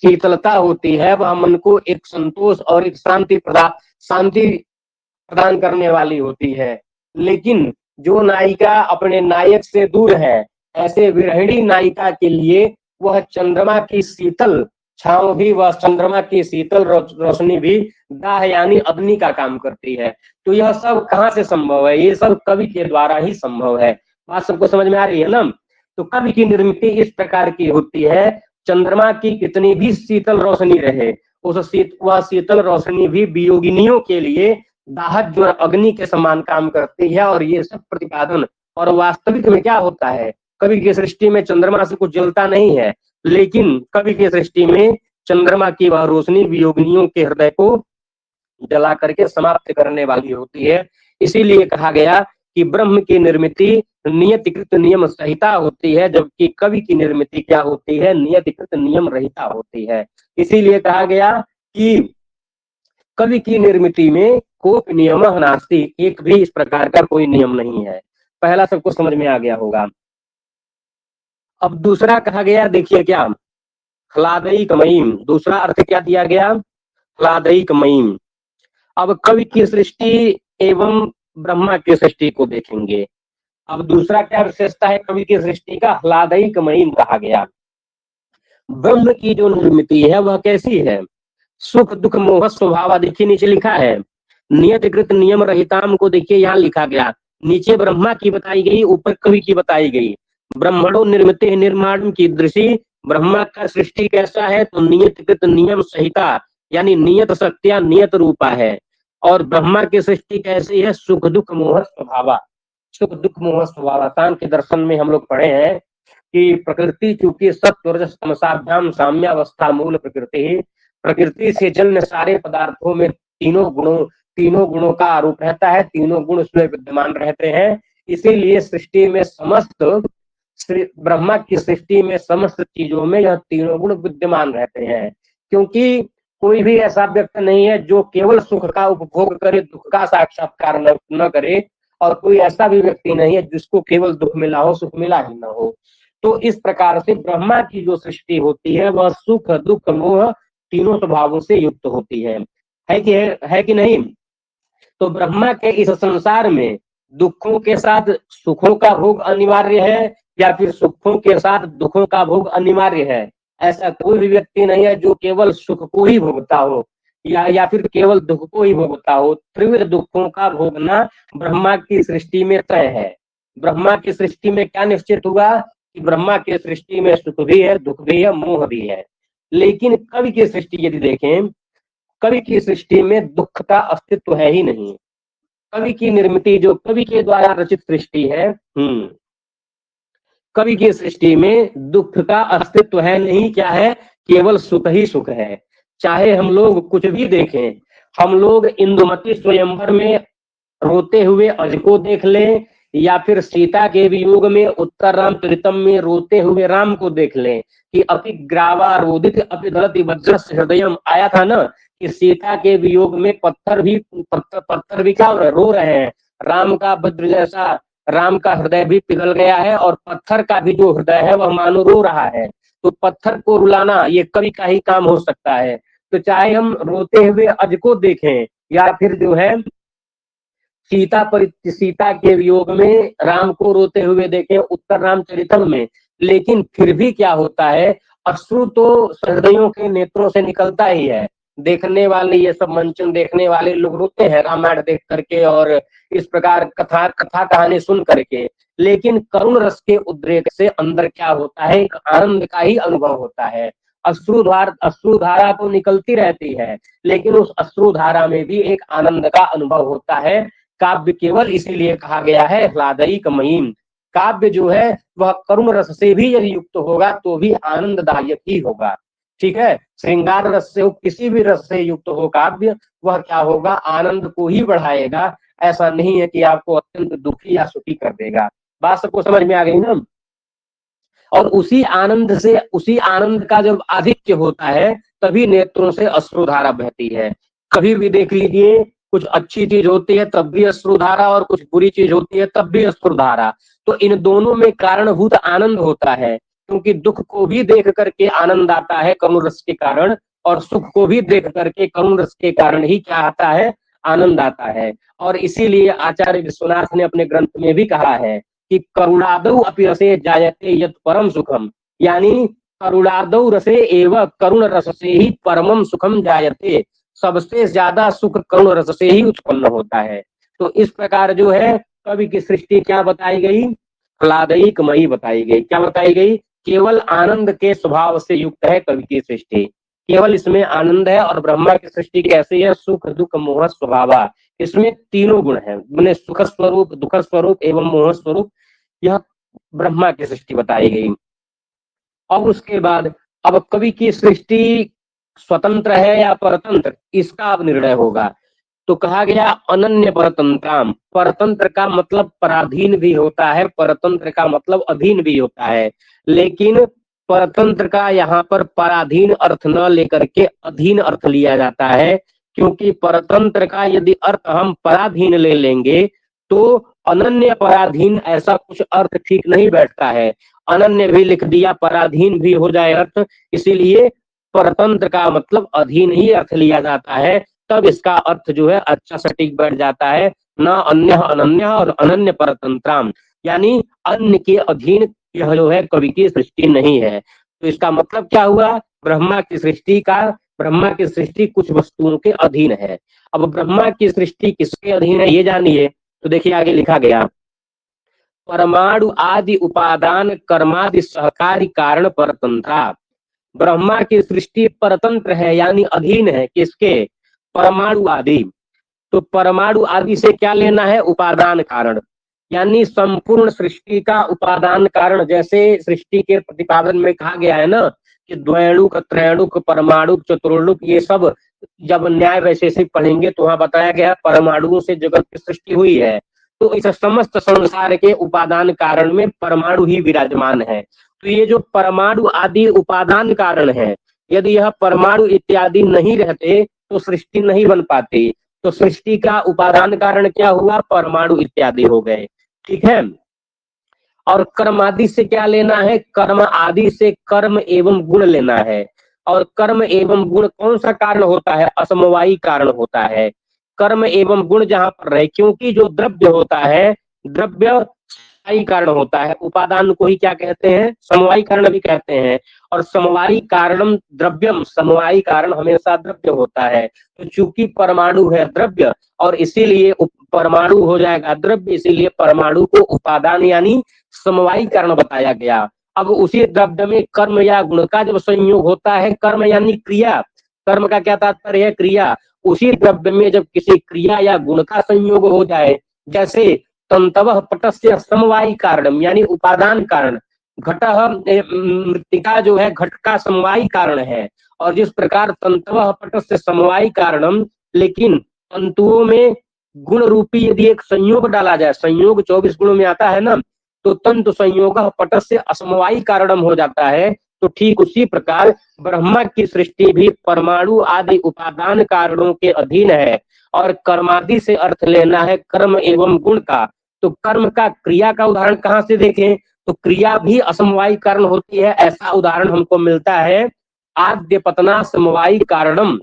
शीतलता होती है वह मन को एक संतोष और एक शांति प्रदान करने वाली होती है। लेकिन जो नायिका अपने नायक से दूर है, ऐसे विरहिणी नायिका के लिए वह चंद्रमा की शीतल छांव भी, वह चंद्रमा की शीतल रोशनी भी दाह यानी अग्नि का काम करती है। तो यह सब कहाँ से संभव है? ये सब कवि के द्वारा ही संभव है। बात सबको समझ में आ रही है ना? तो कवि की निर्मिति इस प्रकार की होती है, चंद्रमा की कितनी भी शीतल रोशनी रहे, वह शीतल रोशनी भी वियोगिनियों के लिए दाहक जो अग्नि के समान काम करती है। और ये सब प्रतिपादन, और वास्तविक में क्या होता है, कवि की सृष्टि में चंद्रमा से कुछ जलता नहीं है, लेकिन कवि की सृष्टि में चंद्रमा की वह रोशनी वियोगिनियों के हृदय को जला करके समाप्त करने वाली होती है। इसीलिए कहा गया कि ब्रह्म की निर्मिति नियतिकृत नियम संहिता होती है, जबकि कवि की निर्मिति क्या होती है? नियतिकृत नियम रहिता होती है। इसीलिए कहा गया कि कवि की निर्मिति में कोई नियम नास्ति, एक भी इस प्रकार का कोई नियम नहीं है। पहला सबको समझ में आ गया होगा। अब दूसरा कहा गया, देखिए क्या, ह्लादैकमयीम, दूसरा अर्थ क्या दिया गया? ह्लादैकमयीम। अब कवि की सृष्टि एवं ब्रह्मा की सृष्टि को देखेंगे। अब दूसरा क्या विशेषता है कवि की सृष्टि का? ह्लादैकमयीम कहा गया। ब्रह्म की जो निर्मिति है वह कैसी है? सुख दुख मोह स्वभाव, देखिए नीचे लिखा है, नियतिकृत नियम रहिताम को देखिए यहाँ लिखा गया, नीचे ब्रह्मा की बताई गई, ऊपर कवि की बताई गई। ब्रह्मणो निर्मिते निर्माण की दृष्टि, ब्रह्मा का सृष्टि कैसा है? तो नियतिकृत नियम संहिता यानी नियत सत्या नियत रूपा है। और ब्रह्मा की सृष्टि कैसी है? सुख दुख मोह स्वभाव, सुख दुख मोह स्वभाव। सांख्य दर्शन में हम लोग पढ़े हैं कि प्रकृति चूंकि सत्व रजस तमसाभ्याम साम्यावस्था मूल प्रकृति, प्रकृति से जन्य सारे पदार्थों में तीनों गुणों का आरोप रहता है, तीनों गुण उसमें विद्यमान रहते हैं। इसीलिए सृष्टि में समस्त, ब्रह्मा की सृष्टि में समस्त चीजों में यह तीनों गुण विद्यमान रहते हैं। क्योंकि कोई भी ऐसा व्यक्ति नहीं है जो केवल सुख का उपभोग करे, दुख का साक्षात्कार न करे, और कोई ऐसा भी व्यक्ति नहीं है जिसको केवल दुख मिला हो, सुख मिला ही ना हो। तो इस प्रकार से ब्रह्मा की जो सृष्टि होती है वह सुख दुख मोह तीनों स्वभावों से युक्त होती है कि नहीं? तो ब्रह्मा के इस संसार में दुखों के साथ सुखों का भोग अनिवार्य है, या फिर सुखों के साथ दुखों का भोग अनिवार्य है? ऐसा कोई भी व्यक्ति नहीं है जो केवल सुख को ही भोगता हो या फिर केवल दुख को ही भोगता हो। त्रिविध दुखों का भोगना ब्रह्मा की सृष्टि में तय है। ब्रह्मा की सृष्टि में क्या निश्चित हुआ कि ब्रह्मा की सृष्टि में सुख भी है, दुख भी है, मोह भी है। लेकिन कवि की सृष्टि यदि देखें, कवि की सृष्टि में दुख का अस्तित्व है ही नहीं। कवि की निर्मिति जो कवि के द्वारा रचित सृष्टि है, कवि की सृष्टि में दुख का अस्तित्व है नहीं। क्या है? केवल सुख ही सुख है। चाहे हम लोग कुछ भी देखें, हम लोग इंदुमती स्वयंवर में रोते हुए अज को देख लें, या फिर सीता के वियोग में उत्तर रामचरितम में रोते हुए राम को देख लें कि अपि ग्रावा रोदित अपि दलति वज्रस हृदयम, आया था ना कि सीता के वियोग में पत्थर भी क्या रो रहे हैं। राम का वज्र जैसा राम का हृदय भी पिघल गया है, और पत्थर का भी जो हृदय है वह मानो रो रहा है। तो पत्थर को रुलाना ये कवि का ही काम हो सकता है। तो चाहे हम रोते हुए अज को देखें, या फिर जो है सीता के वियोग में राम को रोते हुए देखें उत्तर रामचरितम में, लेकिन फिर भी क्या होता है, अश्रु तो हृदयों के नेत्रों से निकलता ही है। देखने वाले, ये सब मंचन देखने वाले लोग रोते हैं रामायण देख करके और इस प्रकार कथा कहानी सुन करके, लेकिन करुण रस के उद्रेक से अंदर क्या होता है, एक आनंद का ही अनुभव होता है। अश्रुधारा तो निकलती रहती है, लेकिन उस अश्रुधारा में भी एक आनंद का अनुभव होता है। काव्य केवल इसीलिए कहा गया है ह्लादैकमयीम। काव्य जो है वह करुण रस से भी यदि युक्त होगा तो भी आनंददायक ही होगा। ठीक है, श्रृंगार रस से हो, किसी भी रस से युक्त हो काव्य, वह क्या होगा, आनंद को ही बढ़ाएगा। ऐसा नहीं है कि आपको अत्यंत दुखी या सुखी कर देगा। बात सबको समझ में आ गई ना? और उसी आनंद का जब आधिक्य होता है तभी नेत्रों से अश्रुधारा बहती है। कभी भी देख लीजिए, कुछ अच्छी चीज होती है तब भी अश्रुधारा, और कुछ बुरी चीज होती है तब भी अश्रुधारा। तो इन दोनों में कारणभूत आनंद होता है। क्योंकि दुख को भी देख करके आनंद आता है करुण रस के कारण, और सुख को भी देख करके करुण रस के कारण ही क्या आता है, आनंद आता है। और इसीलिए आचार्य विश्वनाथ ने अपने ग्रंथ में भी कहा है कि करुणादौ अपि रसे जायते यत् परम सुखम, यानी करुणादौ रसे एवं करुण रस से ही परमम सुखम जायते, सबसे ज्यादा सुख करुण रस से ही उत्पन्न होता है। तो इस प्रकार जो है कवि की सृष्टि क्या बताई गई, आह्लादयिकमयी बताई गई। क्या बताई गई, केवल आनंद के स्वभाव से युक्त है कवि की सृष्टि, केवल इसमें आनंद है। और ब्रह्मा की सृष्टि कैसी है, सुख दुख मोह स्वभाव, इसमें तीनों गुण है, मैंने सुख स्वरूप, दुख स्वरूप एवं मोह स्वरूप, यह ब्रह्मा की सृष्टि बताई गई। और उसके बाद अब कवि की सृष्टि स्वतंत्र है या परतंत्र, इसका अब निर्णय होगा। तो कहा गया अनन्य परतंत्राम, परतंत्र का मतलब पराधीन भी होता है, परतंत्र का मतलब अधीन भी होता है, लेकिन परतंत्र का यहाँ पर पराधीन अर्थ न लेकर के अधीन अर्थ लिया जाता है, क्योंकि परतंत्र का यदि अर्थ हम पराधीन ले लेंगे तो अनन्य पराधीन ऐसा कुछ अर्थ ठीक नहीं बैठता है, अनन्य भी लिख दिया, पराधीन भी हो जाए अर्थ, इसीलिए परतंत्र का मतलब अधीन ही अर्थ लिया जाता है, तब इसका अर्थ जो है अच्छा सटीक बैठ जाता है। न अन्य अनन्य और अनन्य परतंत्राम, यानी अन्य के अधीन यह जो है कवि की सृष्टि नहीं है। तो इसका मतलब क्या हुआ, ब्रह्मा की सृष्टि कुछ वस्तुओं के अधीन है। अब ब्रह्मा की सृष्टि किसके अधीन है ये जानिए, तो देखिए आगे लिखा गया, परमाणु आदि उपादान कर्मादि सहकारी कारण परतंत्रा, ब्रह्मा की सृष्टि परतंत्र है यानी अधीन है किसके, परमाणु आदि। तो परमाणु आदि से क्या लेना है, उपादान कारण, यानी संपूर्ण सृष्टि का उपादान कारण। जैसे सृष्टि के प्रतिपादन में कहा गया है ना कि द्वैणुक त्रैणुक परमाणुक चतुर्णुक, ये सब जब न्याय वैशेषिक पढ़ेंगे तो वहां बताया गया परमाणुओं से जगत की सृष्टि हुई है। तो इस समस्त संसार के उपादान कारण में परमाणु ही विराजमान है। तो ये जो परमाणु आदि उपादान कारण है, यदि यह परमाणु इत्यादि नहीं रहते तो सृष्टि नहीं बन पाती। तो सृष्टि का उपादान कारण क्या हुआ, परमाणु इत्यादि हो गए, ठीक है। और कर्म आदि से क्या लेना है, कर्म आदि से कर्म एवं गुण लेना है। और कर्म एवं गुण कौन सा कारण होता है, असमवायी कारण होता है। कर्म एवं गुण जहां पर रहे, क्योंकि जो द्रव्य होता है, द्रव्य समवायी कारण होता है, उपादान को ही क्या कहते हैं, समवायी कारण भी कहते हैं। और समवायी कारणम द्रव्यम, समवायी कारण हमेशा द्रव्य होता है। तो चूंकि परमाणु है द्रव्य और इसीलिए परमाणु हो जाएगा द्रव्य, इसीलिए परमाणु को उपादान यानी समवायी कारण बताया गया। अब उसी द्रव्य में कर्म या गुण का जब संयोग होता है, कर्म यानी क्रिया, कर्म का क्या तात्पर्य है, क्रिया, उसी द्रव्य में जब किसी क्रिया या गुण का संयोग हो जाए, जैसे तंतवः पटस्य समवायी कारणम यानी उपादान कारण, घटः मृत्तिका जो है घट का समवायी कारण है। और जिस प्रकार तंतवः पटस्य समवायी कारणम, लेकिन तंतुओं में गुण रूपी यदि एक संयोग डाला जाए, संयोग 24 गुणों में आता है ना, तो तंतु संयोग पटस्य असमवायी कारणम हो जाता है। तो ठीक उसी प्रकार ब्रह्मा की सृष्टि भी परमाणु आदि उपादान कारणों के अधीन है। और कर्मादि से अर्थ लेना है कर्म एवं गुण का। तो कर्म का, क्रिया का उदाहरण कहाँ से देखें, तो क्रिया भी असमवायी कारण होती है। ऐसा उदाहरण हमको मिलता है आद्य पतना समवायी कारणम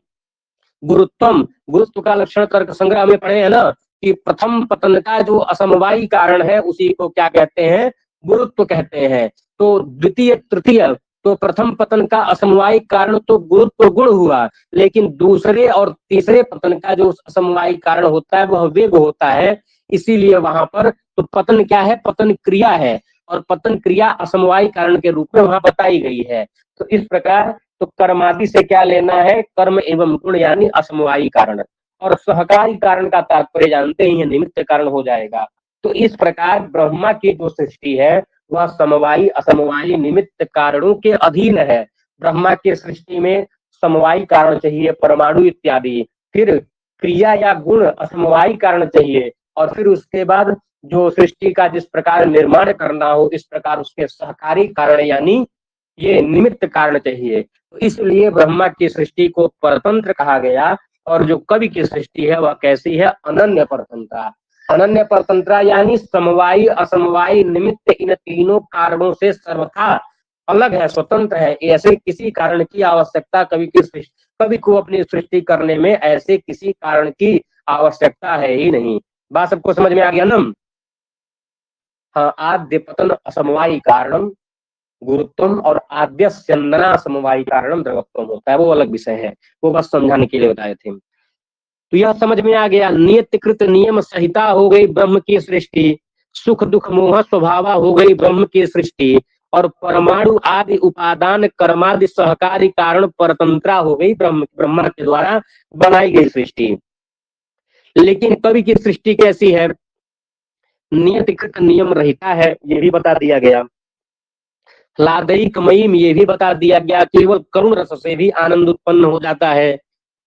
गुरुत्वम, गुरुत्व का लक्षण तर्क संग्रह में पढ़े है ना कि प्रथम पतन का जो असमवायी कारण है उसी को क्या कहते हैं, गुरुत्व कहते हैं। तो द्वितीय तृतीय, तो प्रथम पतन का असमवायी कारण तो गुरुत्व गुण हुआ, लेकिन दूसरे और तीसरे पतन का जो असमवायी कारण होता है वह वेग होता है। इसीलिए वहां पर तो पतन क्या है, पतन क्रिया है, और पतन क्रिया असमवायी कारण के रूप में वहां बताई गई है। तो इस प्रकार तो कर्मादि से क्या लेना है, कर्म एवं गुण यानी असमवायी कारण। और सहकारी कारण का तात्पर्य जानते ही निमित्त कारण हो जाएगा। तो इस प्रकार ब्रह्मा की जो सृष्टि है वह समवायी असमवायी निमित्त कारणों के अधीन है। ब्रह्मा की सृष्टि में समवायी कारण चाहिए, परमाणु इत्यादि, फिर क्रिया या गुण असमवायी कारण चाहिए, और फिर उसके बाद जो सृष्टि का जिस प्रकार निर्माण करना हो इस प्रकार उसके सहकारी कारण यानी ये निमित्त कारण चाहिए। तो इसलिए ब्रह्मा की सृष्टि को परतंत्र कहा गया। और जो कवि की सृष्टि है वह कैसी है, अनन्य परतंत्रा। अनन्य परतंत्रा यानी समवायी असमवायी निमित्त इन तीनों कारणों से सर्वथा अलग है, स्वतंत्र है। ऐसे किसी कारण की आवश्यकता कवि को अपनी सृष्टि करने में ऐसे किसी कारण की आवश्यकता है ही नहीं। बात सबको समझ में आ गया ना? हाँ, आद्य पतन असमवायी कारणम गुरुत्वम और आद्य स्यंदना समवायी कारणम द्रवत्वम होता है, वो अलग विषय है, वो बस समझाने के लिए बताए थे। तो यह समझ में आ गया, नियतकृत नियम संहिता हो गई ब्रह्म की सृष्टि, सुख दुख मोह स्वभावा हो गई ब्रह्म की सृष्टि, और परमाणु आदि उपादान कर्मादि सहकारी कारण परतंत्रा हो गई ब्रह्मा के द्वारा बनाई गई सृष्टि। लेकिन कवि की सृष्टि कैसी है? नियतिकृत नियम रहता है, ये भी बता दिया गया। लादयिकमयीम, ये भी बता दिया गया, केवल करुण रस से भी आनंद उत्पन्न हो जाता है।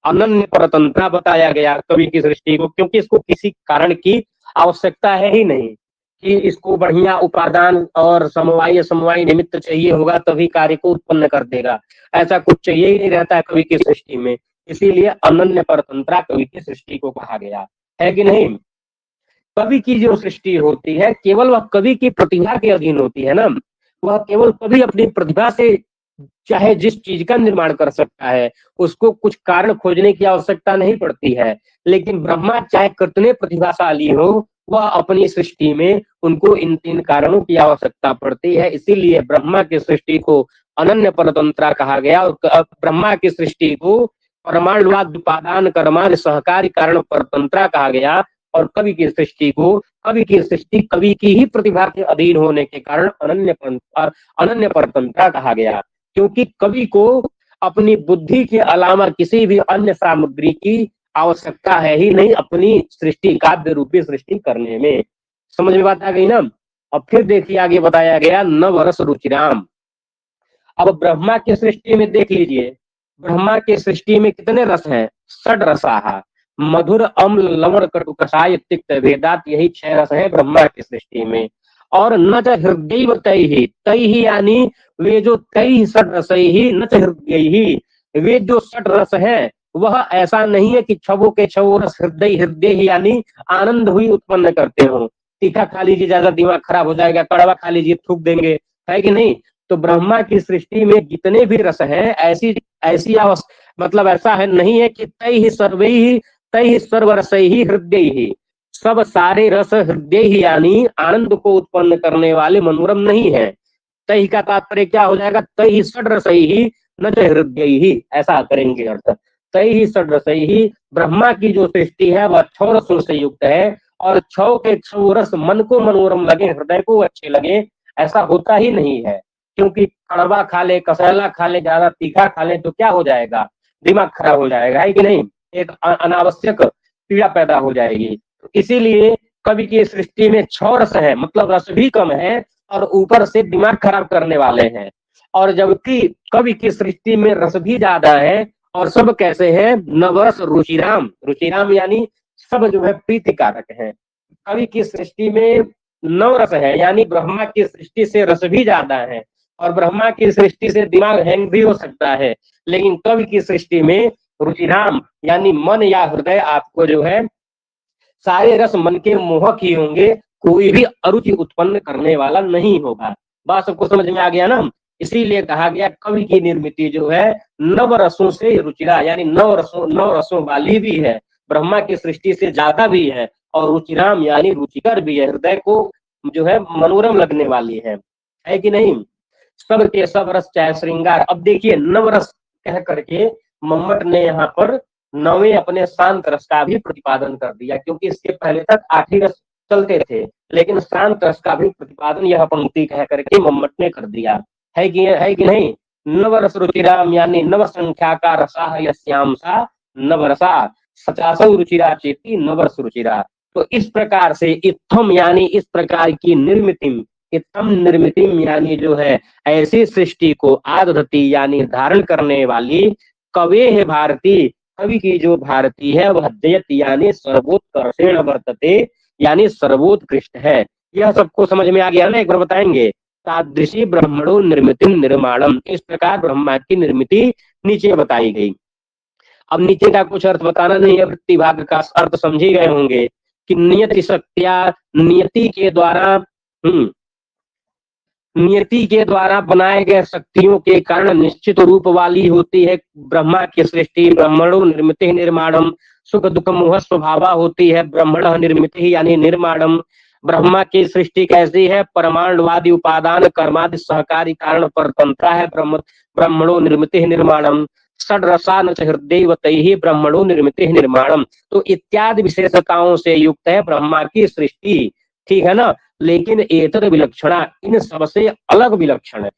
अनन्य परतंत्रा बताया गया कवि की सृष्टि को, क्योंकि इसको किसी कारण की आवश्यकता है ही नहीं कि इसको बढ़िया उपादान और समवायी निमित्त चाहिए होगा तभी कार्य को उत्पन्न कर देगा, ऐसा कुछ चाहिए ही नहीं रहता है कवि की सृष्टि में। इसीलिए अनन्य परतंत्रा कवि की सृष्टि को कहा गया है कि नहीं? कवि की जो सृष्टि होती है केवल वह कवि की प्रतिभा के अधीन होती है ना, वह केवल कवि अपनी प्रतिभा से चाहे जिस चीज का निर्माण कर सकता है, उसको कुछ कारण खोजने की आवश्यकता नहीं पड़ती है। लेकिन ब्रह्मा चाहे कितने प्रतिभाशाली हो, वह अपनी सृष्टि में उनको इन 3 कारणों की आवश्यकता पड़ती है। इसीलिए ब्रह्मा की सृष्टि को अनन्य परतंत्रा कहा गया, और ब्रह्मा की सृष्टि को परमाणुवाद उपादान कर्मादि सहकारी कारण परतंत्रा कहा गया, और कवि की सृष्टि कवि की ही प्रतिभा के अधीन होने के कारण अनन्य परतंत्रा कहा गया। क्योंकि कवि को अपनी बुद्धि के अलावा किसी भी अन्य सामग्री की आवश्यकता है ही नहीं अपनी सृष्टि, काव्य रूपी सृष्टि करने में। समझ में बात आ गई ना? अब फिर देखिए आगे बताया गया नवरस रुचिराम। अब ब्रह्मा की सृष्टि में देख लीजिए, ब्रह्मा की सृष्टि में कितने रस हैं? 6 रसाहा, मधुर अम्ल लवण कटु कषाय तिक्त वेदात, यही 6 रस हैं ब्रह्मा की सृष्टि में। और न च हृदय तय ही यानी वे जो 23 रस ही न च हृदय, वे जो 6 रस हैं वह ऐसा नहीं है कि छवो के छवो रस हृदय ही यानी आनंद हुई उत्पन्न करते हो। तीखा खा लीजिए ज्यादा दिमाग खराब हो जाएगा, कड़वा खा लीजिए थूक देंगे, है कि नहीं? तो ब्रह्मा की सृष्टि में जितने भी रस हैं ऐसी मतलब ऐसा है नहीं है कि तय सर्व रस ही हृदय ही, सब सारे रस हृदय ही यानी आनंद को उत्पन्न करने वाले मनोरम नहीं है। तय का तात्पर्य क्या हो जाएगा? तय षड रस ही न च हृदय ही, ऐसा करेंगे अर्थ। तय ही षड रस ही, ब्रह्मा की जो सृष्टि है वह 6 रसों से युक्त है, और 6 के 6 रस मन को मनोरम लगे, हृदय को अच्छे लगे, ऐसा होता ही नहीं है। क्योंकि कड़वा खा ले, कसैला खा ले, ज्यादा तीखा खा ले तो क्या हो जाएगा? दिमाग खराब हो जाएगा, है कि नहीं? एक अनावश्यक पीड़ा पैदा हो जाएगी। तो इसीलिए कवि की सृष्टि में 6 रस है, मतलब रस भी कम है और ऊपर से दिमाग खराब करने वाले हैं। और जबकि कवि की सृष्टि में रस भी ज्यादा है, और सब कैसे हैं? नवरस रुचिराम, रुचिराम यानी सब जो है प्रीतिकारक है। कवि की सृष्टि में 9 रस है, यानी ब्रह्मा की सृष्टि से रस भी ज्यादा है, और ब्रह्मा की सृष्टि से दिमाग हैंग भी हो सकता है। लेकिन कवि की सृष्टि में रुचिराम यानी मन या हृदय आपको जो है सारे रस मन के मोहक ही होंगे, कोई भी अरुचि उत्पन्न करने वाला नहीं होगा। बात सबको समझ में आ गया ना? इसीलिए कहा गया कवि की निर्मित जो है 9 रसों से रुचिरा, यानी 9 रसों वाली भी है, ब्रह्मा की सृष्टि से ज्यादा भी है, और रुचिराम यानी रुचिकर भी है, हृदय को जो है मनोरम लगने वाली है कि नहीं? सब के सब रस चाहे श्रृंगार। अब देखिए नवरस कह करके मम्मट ने यहाँ पर 9वें अपने शांत रस का भी प्रतिपादन कर दिया, क्योंकि इसके पहले तक 8 ही रस चलते थे, लेकिन शांत रस का भी प्रतिपादन यह पंक्ति कह करके मम्मट ने कर दिया, है कि नहीं? नवरस रुचिराम यानी नव संख्या का रसा यस्याम सा नवरसा, 50 रुचिरा चेती नवरस रुचिरा। तो इस प्रकार से इत्थम यानी इस प्रकार की निर्मितिम, इत्थम निर्मितिम यानी जो है ऐसी सृष्टि को आदधति यानी धारण करने वाली, कवे है भारती, कवि की जो भारती है वह जयत यानी सर्वोत्कर्षेण वर्तते यानी सर्वोत्कृष्ट है। यह सबको समझ में आ गया ना? एक बार बताएंगे। तादृशी ब्रह्मणो निर्मिति निर्माणम, इस प्रकार ब्रह्मा की निर्मिति नीचे बताई गई। अब नीचे का कुछ अर्थ बताना नहीं है, वृत्ति भाग का अर्थ समझ ही गए होंगे कि नियति शक्तिया, नियति के द्वारा नियति के द्वारा बनाए गए शक्तियों के कारण निश्चित रूप वाली होती है ब्रह्मा की सृष्टि। ब्रह्मणो निर्मित निर्माणम, सुख दुख मोह स्वभावा होती है ब्रह्मण निर्मित यानी निर्माणम। ब्रह्मा की सृष्टि कैसी है? परमाणुवादी उपादान कर्मादि सहकारी कारण परतंत्रा है ब्रह्मणो निर्मित निर्माणम। षड रसा न हृदय ब्रह्मणो निर्मित निर्माणम। तो इत्यादि विशेषताओं से युक्त है ब्रह्मा की सृष्टि, ठीक है ना। लेकिन एतद विलक्षणा, इन सबसे अलग विलक्षण,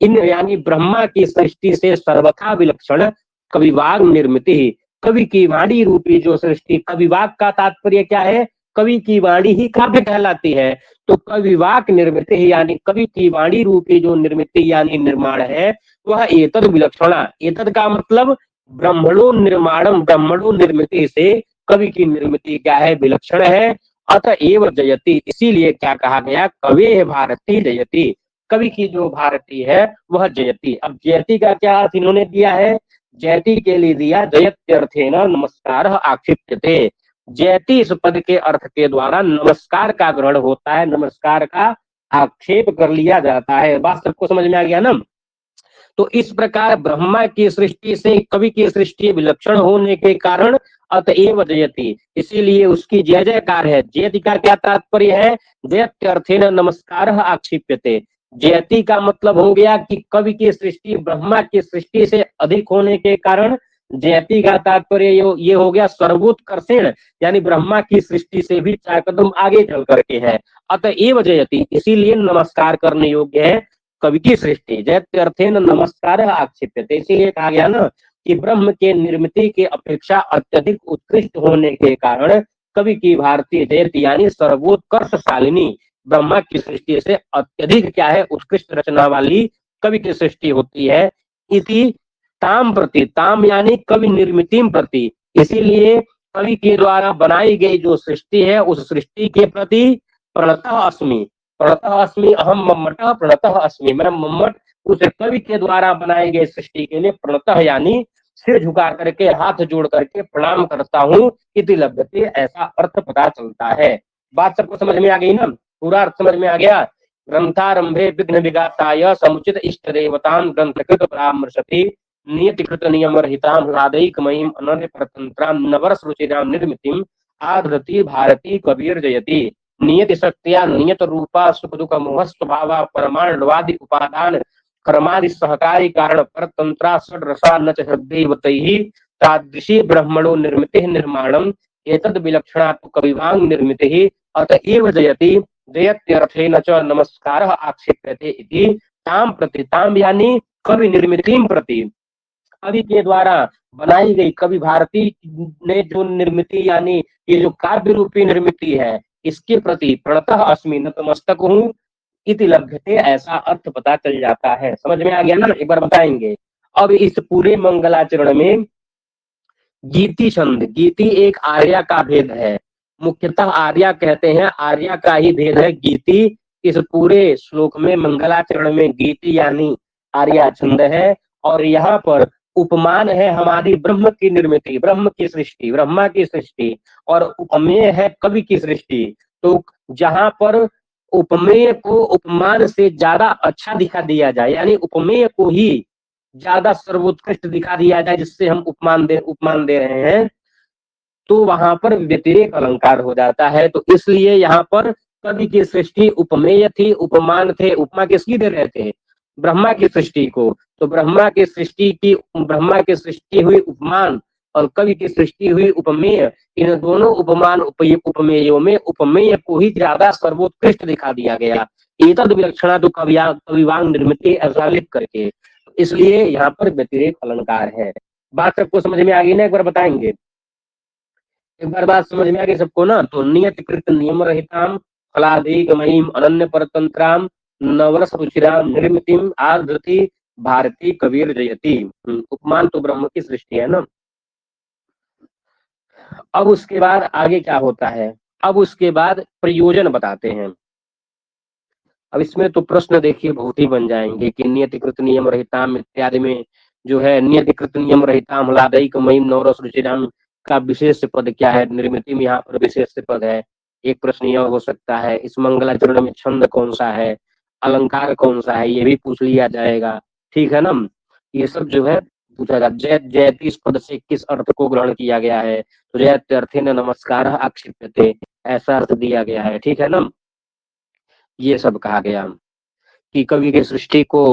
इन यानी ब्रह्मा की सृष्टि से सर्वथा विलक्षण कविवाग निर्मिति, कवि की वाणी रूपी जो सृष्टि, कविवाग का तात्पर्य क्या है? कवि की वाणी ही काव्य कहलाती है। तो कविवाक निर्मित यानी कवि की वाणी रूपी जो निर्मित यानी निर्माण है वह एतद विलक्षणा, एतद का मतलब ब्रह्मणो निर्माणम, ब्रह्मणो निर्मिति से कवि की निर्मिति क्या है? विलक्षण है। अतएव जयति, इसीलिए क्या कहा गया? कवे भारती जयति, कवि की जो भारती है वह जयति। अब जयति का क्या अर्थ इन्होंने दिया है? जयति के लिए दिया जयत्यर्थेन नमस्कार आक्षिप्यते। जयति इस पद के अर्थ के द्वारा नमस्कार का ग्रहण होता है, नमस्कार का आक्षेप कर लिया जाता है। बात सबको समझ में आ गया ना। तो इस प्रकार ब्रह्मा की सृष्टि से कवि की सृष्टि विलक्षण होने के कारण अतएव जयति, इसीलिए उसकी जय जयकार है। जयति का क्या तात्पर्य है? जयत्यर्थेन नमस्कार आक्षिप्यते। जयति का मतलब हो गया कि कवि की सृष्टि ब्रह्मा की सृष्टि से अधिक होने के कारण जयति का तात्पर्य ये हो गया सर्वोत्कर्षण, यानी ब्रह्मा की सृष्टि से भी 4 कदम आगे चल करके है। अतएव जयति, इसीलिए नमस्कार करने योग्य है कवि की सृष्टि। जयत्यर्थेन नमस्कार आक्षिप्यते, इसीलिए कहा गया ना कि ब्रह्म के निर्मिति के अपेक्षा अत्यधिक उत्कृष्ट होने के कारण कवि की भारतीय जयति यानी सर्वोत्कर्षशालिनी, ब्रह्मा की सृष्टि से अत्यधिक क्या है? उत्कृष्ट रचना वाली कवि की सृष्टि होती है। इति ताम प्रति, ताम यानी कवि निर्मितिम प्रति, इसीलिए कवि के द्वारा बनाई गई जो सृष्टि है उस सृष्टि के प्रति प्रणतः अस्मि, प्रणतः अस्मि अहम मम्मटः प्रणतः अस्मि, मैं मम्मट उस कवि के द्वारा बनाई गई सृष्टि के लिए प्रणतः यानी सिर झुका करके हाथ जोड़ करके प्रणाम करता हूँ। इति लभ्यते, ऐसा अर्थ पता चलता है। बात सबको समझ में आ गई ना? पूरा अर्थ समझ में आ गया। ग्रंथारंभे विघ्न विघाताय समुचित इष्ट देवतान ग्रंथकृत परामर्शति नियतिकृत नियम रहिताम हृदैकमयीम अनन्य परतंत्राम नवरस रुचिराम निर्मितिम आदृति भारती कबीर जयति। नियति शक्तिया नियत रूपा सुख दुख मोह स्वभावा परमाणुवादी उपादान कर्मादि सहकारी कारण परतंत्रा षड रसा न च हृदयवतैहि तादृशी ब्रह्मणो निर्मितिः निर्माणम एतद् विलक्षणा तु कविवांग निर्मितिः अतएव जयति जयत्यर्थेन च नमस्कारः आक्षेप्यते इति ताम प्रति, ताम यानी कवि निर्मितिम प्रति, कवि के द्वारा बनाई गई कवि भारती ने जो निर्मिति यानी ये जो काव्य रूपी निर्मिति है इसके प्रति प्रणतः अस्मि नतमस्तक हूँ। इति लभ्यते, ऐसा अर्थ पता चल जाता है। समझ में आ गया ना? एक बार बताएंगे। अब इस पूरे मंगलाचरण में गीति छंद, गीति एक आर्या का भेद है, मुख्यतः आर्या कहते हैं, आर्या का ही भेद है गीति। इस पूरे श्लोक में मंगलाचरण में गीति यानी आर्या छंद है और यहाँ पर उपमान है हमारी ब्रह्म की निर्मिति, ब्रह्म की सृष्टि, ब्रह्मा की सृष्टि, और उपमेय है कवि की सृष्टि। तो जहां पर उपमेय को उपमान से ज्यादा अच्छा दिखा दिया जाए, यानी उपमेय को ही ज्यादा सर्वोत्कृष्ट दिखा दिया जाए जिससे हम उपमान दे रहे हैं, तो वहां पर व्यतिरेक अलंकार हो जाता है। तो इसलिए यहाँ पर कवि की सृष्टि उपमेय थी, उपमान थे। उपमा किसकी दे रहे थे? ब्रह्मा की सृष्टि को। तो ब्रह्मा की सृष्टि हुई उपमान और कवि की सृष्टि हुई उपमेय, इन दोनों उपमान उपमेयों में उपमेय को ही ज्यादा सर्वोत्कृष्ट दिखा दिया गया। एतद् विलक्षणा तो कविवांग निर्मिति ऐसा लिख करके, इसलिए यहाँ पर व्यतिरेक अलंकार है। बात सबको समझ में आ गई ना? एक बार बताएंगे। एक बार बात समझ में आ गई सबको ना? तो नियतिकृत नियम रहिताम फलाधिकमयीम अनन्य परतंत्राम नवरस रुचिराम निर्मितिम आदृति भारती कबीर जयति। उपमान तो ब्रह्म की सृष्टि है ना। अब उसके बाद आगे क्या होता है? अब उसके बाद प्रयोजन बताते हैं। अब इसमें तो प्रश्न देखिए बहुत ही बन जाएंगे कि नियतिकृत नियम रहिताम इत्यादि में जो है नियतिकृत नियम रहिताम हलादयिकमयीम नवरस रुचिराम का विशेष पद क्या है? निर्मिति में यहाँ पर विशेष पद है। एक प्रश्न यह हो सकता है, इस मंगलाचरण में छंद कौन सा है? अलंकार कौन सा है ये भी पूछ लिया जाएगा, ठीक है ना। ये सब जो है पूछा जाता। जयत जयति इस पद से किस अर्थ को ग्रहण किया गया है, तो जयत अर्थे न नमस्कार आक्षिप्यते, ऐसा अर्थ दिया गया है, ठीक है ना। ये सब कहा गया कि कवि की सृष्टि को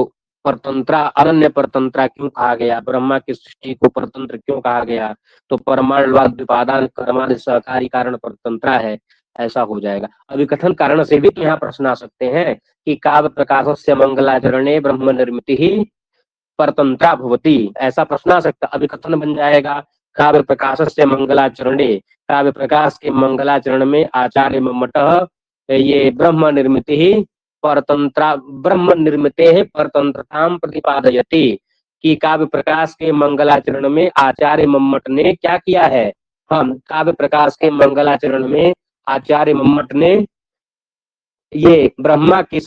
परतंत्रा अनन्य परतंत्रा क्यों कहा गया, ब्रह्मा की सृष्टि को परतंत्र क्यों कहा गया, तो परमाणुवाद द्विपादान कर्मादि सहकारी कारण परतंत्रा है, ऐसा हो जाएगा। अभिकथन कारण से भी तो यहाँ प्रश्न आ सकते हैं कि काव्य प्रकाशस्य मंगलाचरणे ब्रह्म निर्मिति ही परतंत्रा भवती, ऐसा प्रश्न आ सकता। अभिकथन बन जाएगा काव्य प्रकाशस्य मंगलाचरणे, काव्य प्रकाश के मंगलाचरण में आचार्य मम्मटः ये ब्रह्म निर्मिति ही परतंत्रा ब्रह्म निर्मिते है परतंत्रताम प्रतिपादयति, कि काव्य प्रकाश के मंगलाचरण में आचार्य मम्मट ने क्या किया है, हम काव्य प्रकाश के मंगलाचरण में आचार्य मम्मट ने ये ब्रह्मा की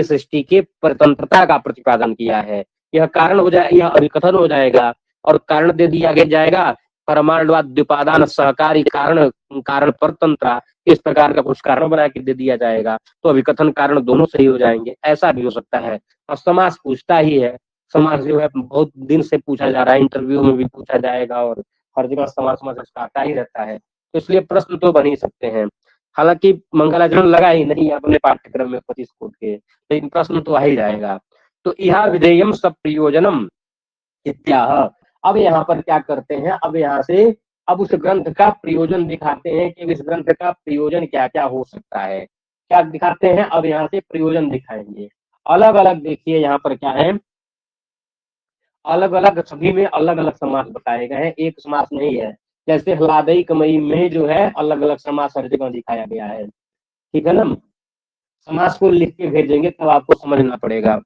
सृष्टि के परतंत्रता का प्रतिपादन किया है। यह कारण हो जाए, यह अभिकथन हो जाएगा और कारण दे दिया जाएगा परमाणुवाद द्विपादान सहकारी कारण कारण परतंत्रा, इस प्रकार का कुछ कारण बना के दे दिया जाएगा, तो अभिकथन कारण दोनों सही हो जाएंगे, ऐसा भी हो सकता है। और समास पूछता ही है, समास जो है बहुत दिन से पूछा जा रहा है, इंटरव्यू में भी पूछा जाएगा और हर जगह समास आता ही रहता है, तो इसलिए प्रश्न तो बन ही सकते हैं। हालांकि मंगलाचरण लगा ही नहीं अपने पाठ्यक्रम में 25 कोट के, लेकिन प्रश्न तो आ ही जाएगा। तो यह विधेयम सब प्रयोजनम इत्याह। अब यहाँ पर क्या करते हैं, अब यहाँ से अब उस ग्रंथ का प्रयोजन दिखाते हैं कि इस ग्रंथ का प्रयोजन क्या क्या हो सकता है, क्या दिखाते हैं। अब यहाँ से प्रयोजन दिखाएंगे, अलग अलग देखिए यहाँ पर क्या है, अलग अलग सभी में अलग अलग समास बताए गए हैं, एक समास नहीं है। जैसे हलादई कमई में जो है अलग अलग समास हर जगह दिखाया गया है, ठीक है ना। समास को लिख के भेजेंगे तब आपको समझना पड़ेगा।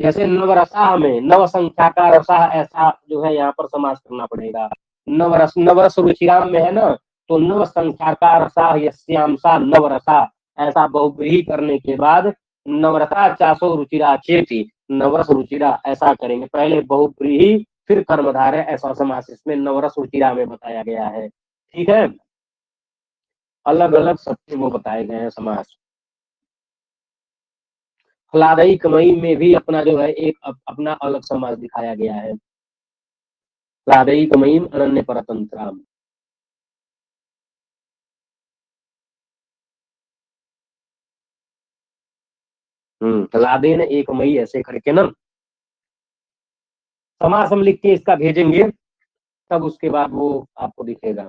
जैसे नवरसा में नव संख्या का रसा, ऐसा जो है यहाँ पर समास करना पड़ेगा। नवरस नवरस रुचिराम में है ना, तो नव संख्या का रसा यस्यांसा नवरसा, ऐसा बहुब्रीही करने के बाद नवरसा चासो रुचिरा चेती, नवरस रुचिरा ऐसा करेंगे, पहले बहुब्रीही फिर कर्मधारय, ऐसा समास इसमें नवरस रुचिरा में बताया गया है, ठीक है। अलग अलग सबसे वो बताए गए हैं समास। हलादई कमई में भी अपना जो है एक अपना अलग समास दिखाया गया है, हलादई कमई अनन्य परतंत्राम। हलादे ने एक मई ऐसे करके ना समास हम लिख के इसका भेजेंगे, तब उसके बाद वो आपको दिखेगा।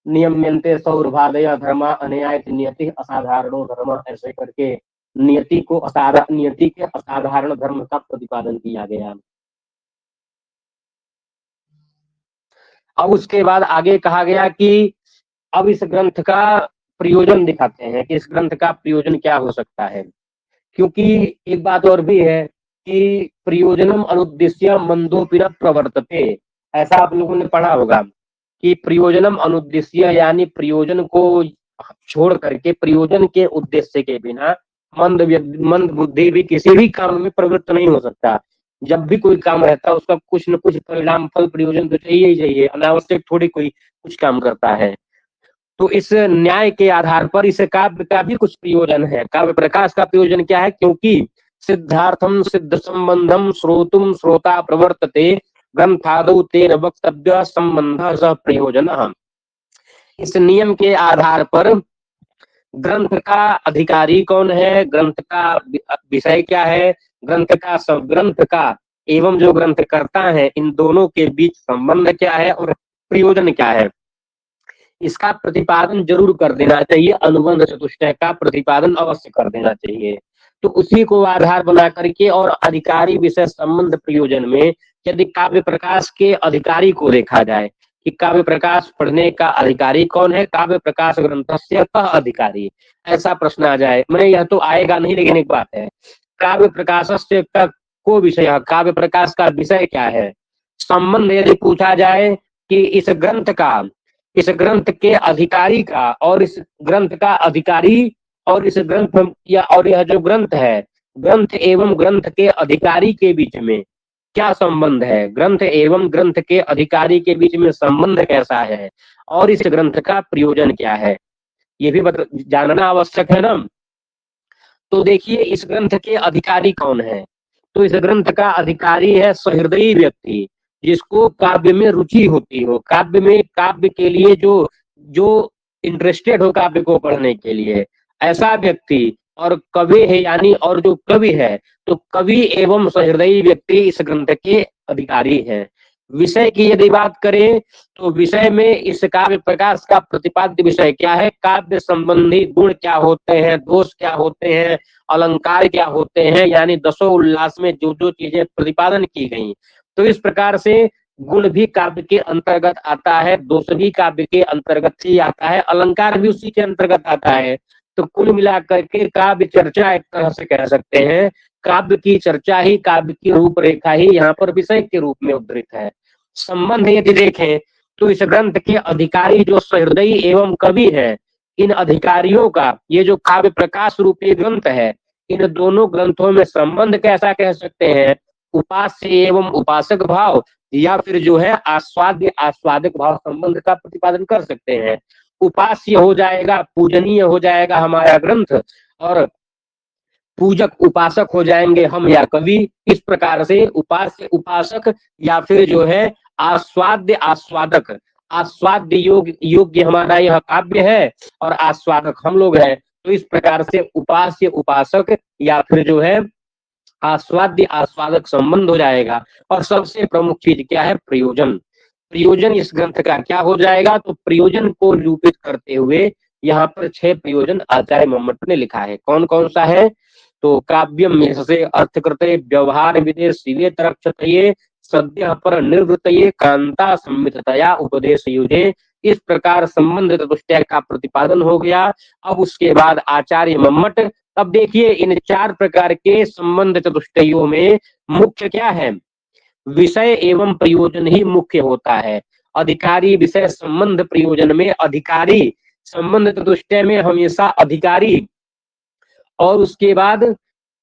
नियम्यन्ते सौरभादय धर्मा अन्याय नियति असाधारणो धर्म, ऐसे करके नियति के असाधारण धर्म का प्रतिपादन किया गया। अब उसके बाद आगे कहा गया कि अब इस ग्रंथ का प्रयोजन दिखाते हैं कि इस ग्रंथ का प्रयोजन क्या हो सकता है। क्योंकि एक बात और भी है कि प्रयोजनम अनुद्देश्य मंदोपि न प्रवर्तते, ऐसा आप लोगों ने पढ़ा होगा कि प्रयोजनम अनुद्देश्य यानी प्रयोजन को छोड़ करके, प्रयोजन के उद्देश्य के बिना मंद बुद्धि भी किसी भी काम में प्रवृत्त नहीं हो सकता। जब भी कोई काम रहता है उसका कुछ न कुछ परिणाम फल प्रयोजन तो चाहिए ही चाहिए, अनावश्यक थोड़ी कोई कुछ काम करता है। तो इस न्याय के आधार पर इस काव्य का भी कुछ प्रयोजन है। काव्य प्रकाश का प्रयोजन क्या है, क्योंकि सिद्धार्थम सिद्ध संबंधम श्रोतुम श्रोता प्रवर्तते ग्रंथादौ तेन वक्तव्य संबंध सह प्रयोजन। इस नियम के आधार पर ग्रंथ का अधिकारी कौन है, ग्रंथ का विषय क्या है, ग्रंथ का सब ग्रंथ का एवं जो ग्रंथ करता है, इन दोनों के बीच संबंध क्या है और प्रयोजन क्या है, इसका प्रतिपादन जरूर कर देना चाहिए। अनुबंध चतुष्टय का प्रतिपादन अवश्य कर देना चाहिए। तो उसी को आधार बना करके और अधिकारी विषय संबंध प्रयोजन में यदि काव्य प्रकाश के अधिकारी को देखा जाए कि काव्य प्रकाश पढ़ने का अधिकारी कौन है, काव्य प्रकाश ग्रंथस्य कः अधिकारी, ऐसा प्रश्न आ जाए। मैंने यह तो आएगा नहीं, लेकिन एक बात है, काव्य प्रकाशस्य का को विषय, काव्य प्रकाश का विषय क्या है, संबंध यदि पूछा जाए कि इस ग्रंथ के अधिकारी का और इस ग्रंथ का अधिकारी और इस ग्रंथ या और यह जो ग्रंथ है, ग्रंथ एवं ग्रंथ के अधिकारी के बीच में क्या संबंध है, ग्रंथ एवं ग्रंथ के अधिकारी के बीच में संबंध कैसा है, और इस ग्रंथ का प्रयोजन क्या है, ये भी जानना आवश्यक है ना। तो देखिए इस ग्रंथ के अधिकारी कौन है, तो इस ग्रंथ का अधिकारी है सहृदयी व्यक्ति, जिसको काव्य में रुचि होती हो, काव्य में, काव्य के लिए जो जो इंटरेस्टेड हो काव्य को पढ़ने के लिए, ऐसा व्यक्ति। और कवि है यानी, और जो कवि है, तो कवि एवं सहृदयी व्यक्ति इस ग्रंथ के अधिकारी हैं। विषय की यदि बात करें तो विषय में इस काव्य प्रकाश का प्रतिपाद्य विषय क्या है, काव्य संबंधी गुण क्या होते हैं, दोष क्या होते हैं, अलंकार क्या होते हैं, यानी दसों उल्लास में जो जो चीजें प्रतिपादन की गई, तो इस प्रकार से गुण भी काव्य के अंतर्गत आता है, दोष भी काव्य के अंतर्गत ही आता है, अलंकार भी उसी के अंतर्गत आता है। तो कुल मिलाकर के काव्य चर्चा एक तरह से कह सकते हैं, काव्य की चर्चा ही, काव्य की रूपरेखा ही यहाँ पर विषय के रूप में उद्धृत है। संबंध यदि देखें तो इस ग्रंथ के अधिकारी जो सहृदयी एवं कवि है, इन अधिकारियों का ये जो काव्य प्रकाश रूपी ग्रंथ है, इन दोनों ग्रंथों में संबंध कैसा कह सकते हैं, उपास्य एवं उपासक भाव, या फिर जो है आस्वाद्य आस्वादक भाव संबंध का प्रतिपादन कर सकते हैं। उपास्य हो जाएगा, पूजनीय हो जाएगा हमारा ग्रंथ, और पूजक उपासक हो जाएंगे हम या कवि। इस प्रकार से उपास्य उपासक, या फिर जो है आस्वाद्य आस्वादक, आस्वाद्य योग्य हमारा यह काव्य है, और आस्वादक हम लोग हैं। तो इस प्रकार से उपास्य उपासक या फिर जो है आस्वाद्य आस्वादक संबंध हो जाएगा। और सबसे प्रमुख चीज क्या है, प्रयोजन। प्रयोजन इस ग्रंथ का क्या हो जाएगा, तो प्रयोजन को निरूपित करते हुए यहाँ पर 6 प्रयोजन आचार्य मम्मट ने लिखा है। कौन कौन सा है, तो काव्यम से अर्थकृते व्यवहार विदे शिवे तरक्षतये सद्य पर निर्वृतये कांता संमिततया उपदेश युजे। इस प्रकार संबंध चतुष्टय का प्रतिपादन हो गया। अब उसके बाद आचार्य मम्मट, अब देखिए इन 4 प्रकार के संबंध चतुष्टयों में मुख्य क्या है, विषय एवं प्रयोजन ही मुख्य होता है। अधिकारी विषय संबंध प्रयोजन में अधिकारी, संबंध चतुष्टय में हमेशा अधिकारी, और उसके बाद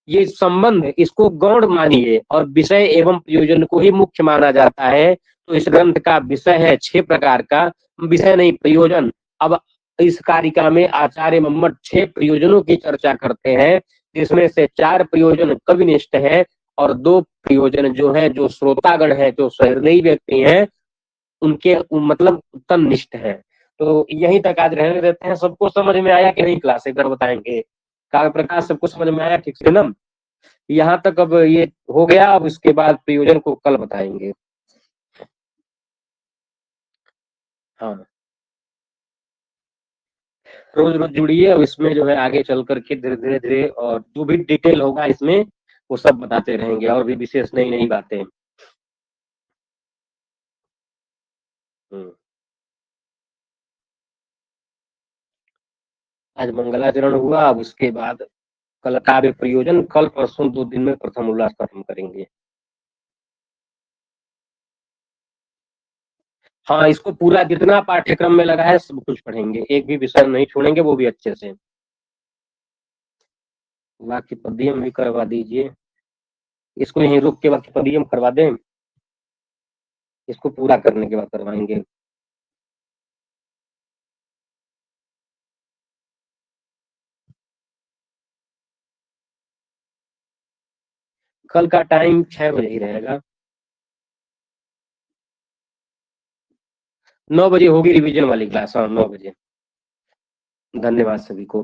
ये संबंध इसको गौण मानिए, और विषय एवं प्रयोजन को ही मुख्य माना जाता है। तो इस ग्रंथ का विषय है 6 प्रकार का, विषय नहीं प्रयोजन। अब इस कारिका में आचार्य मम्मट 6 प्रयोजनों की चर्चा करते हैं, जिसमें से 4 प्रयोजन कविनिष्ठ है, और 2 प्रयोजन जो है, जो श्रोतागण है, जो सहृदयी व्यक्ति हैं, उनके मतलब तन्निष्ठ है। तो यहीं तक आज रहने देते हैं। सबको समझ में आया कि नहीं, क्लास एक बार बताएंगे। काव्य प्रकाश सबको समझ में आया ठीक से ना, यहाँ तक अब ये हो गया। अब इसके बाद प्रयोजन को कल बताएंगे। हाँ, रोज रोज जुड़िए। अब इसमें जो है आगे चल करके धीरे धीरे धीरे और जो भी डिटेल होगा इसमें, वो सब बताते रहेंगे, और भी विशेष नई नई बातें। हम्म। आज मंगलाचरण हुआ, अब उसके बाद कल काव्य प्रयोजन, कल परसों 2 दिन में प्रथम उल्लास खत्म करेंगे। हाँ, इसको पूरा जितना पाठ्यक्रम में लगा है सब कुछ पढ़ेंगे, एक भी विषय नहीं छोड़ेंगे, वो भी अच्छे से। बाकी पद्यम भी करवा दीजिए, इसको यहीं रुक के बाकी पद्यम करवा दें, इसको पूरा करने के बाद करवाएंगे। कल का टाइम 6 बजे ही रहेगा। 9 बजे होगी रिवीजन वाली क्लास, हाँ 9 बजे। धन्यवाद सभी को।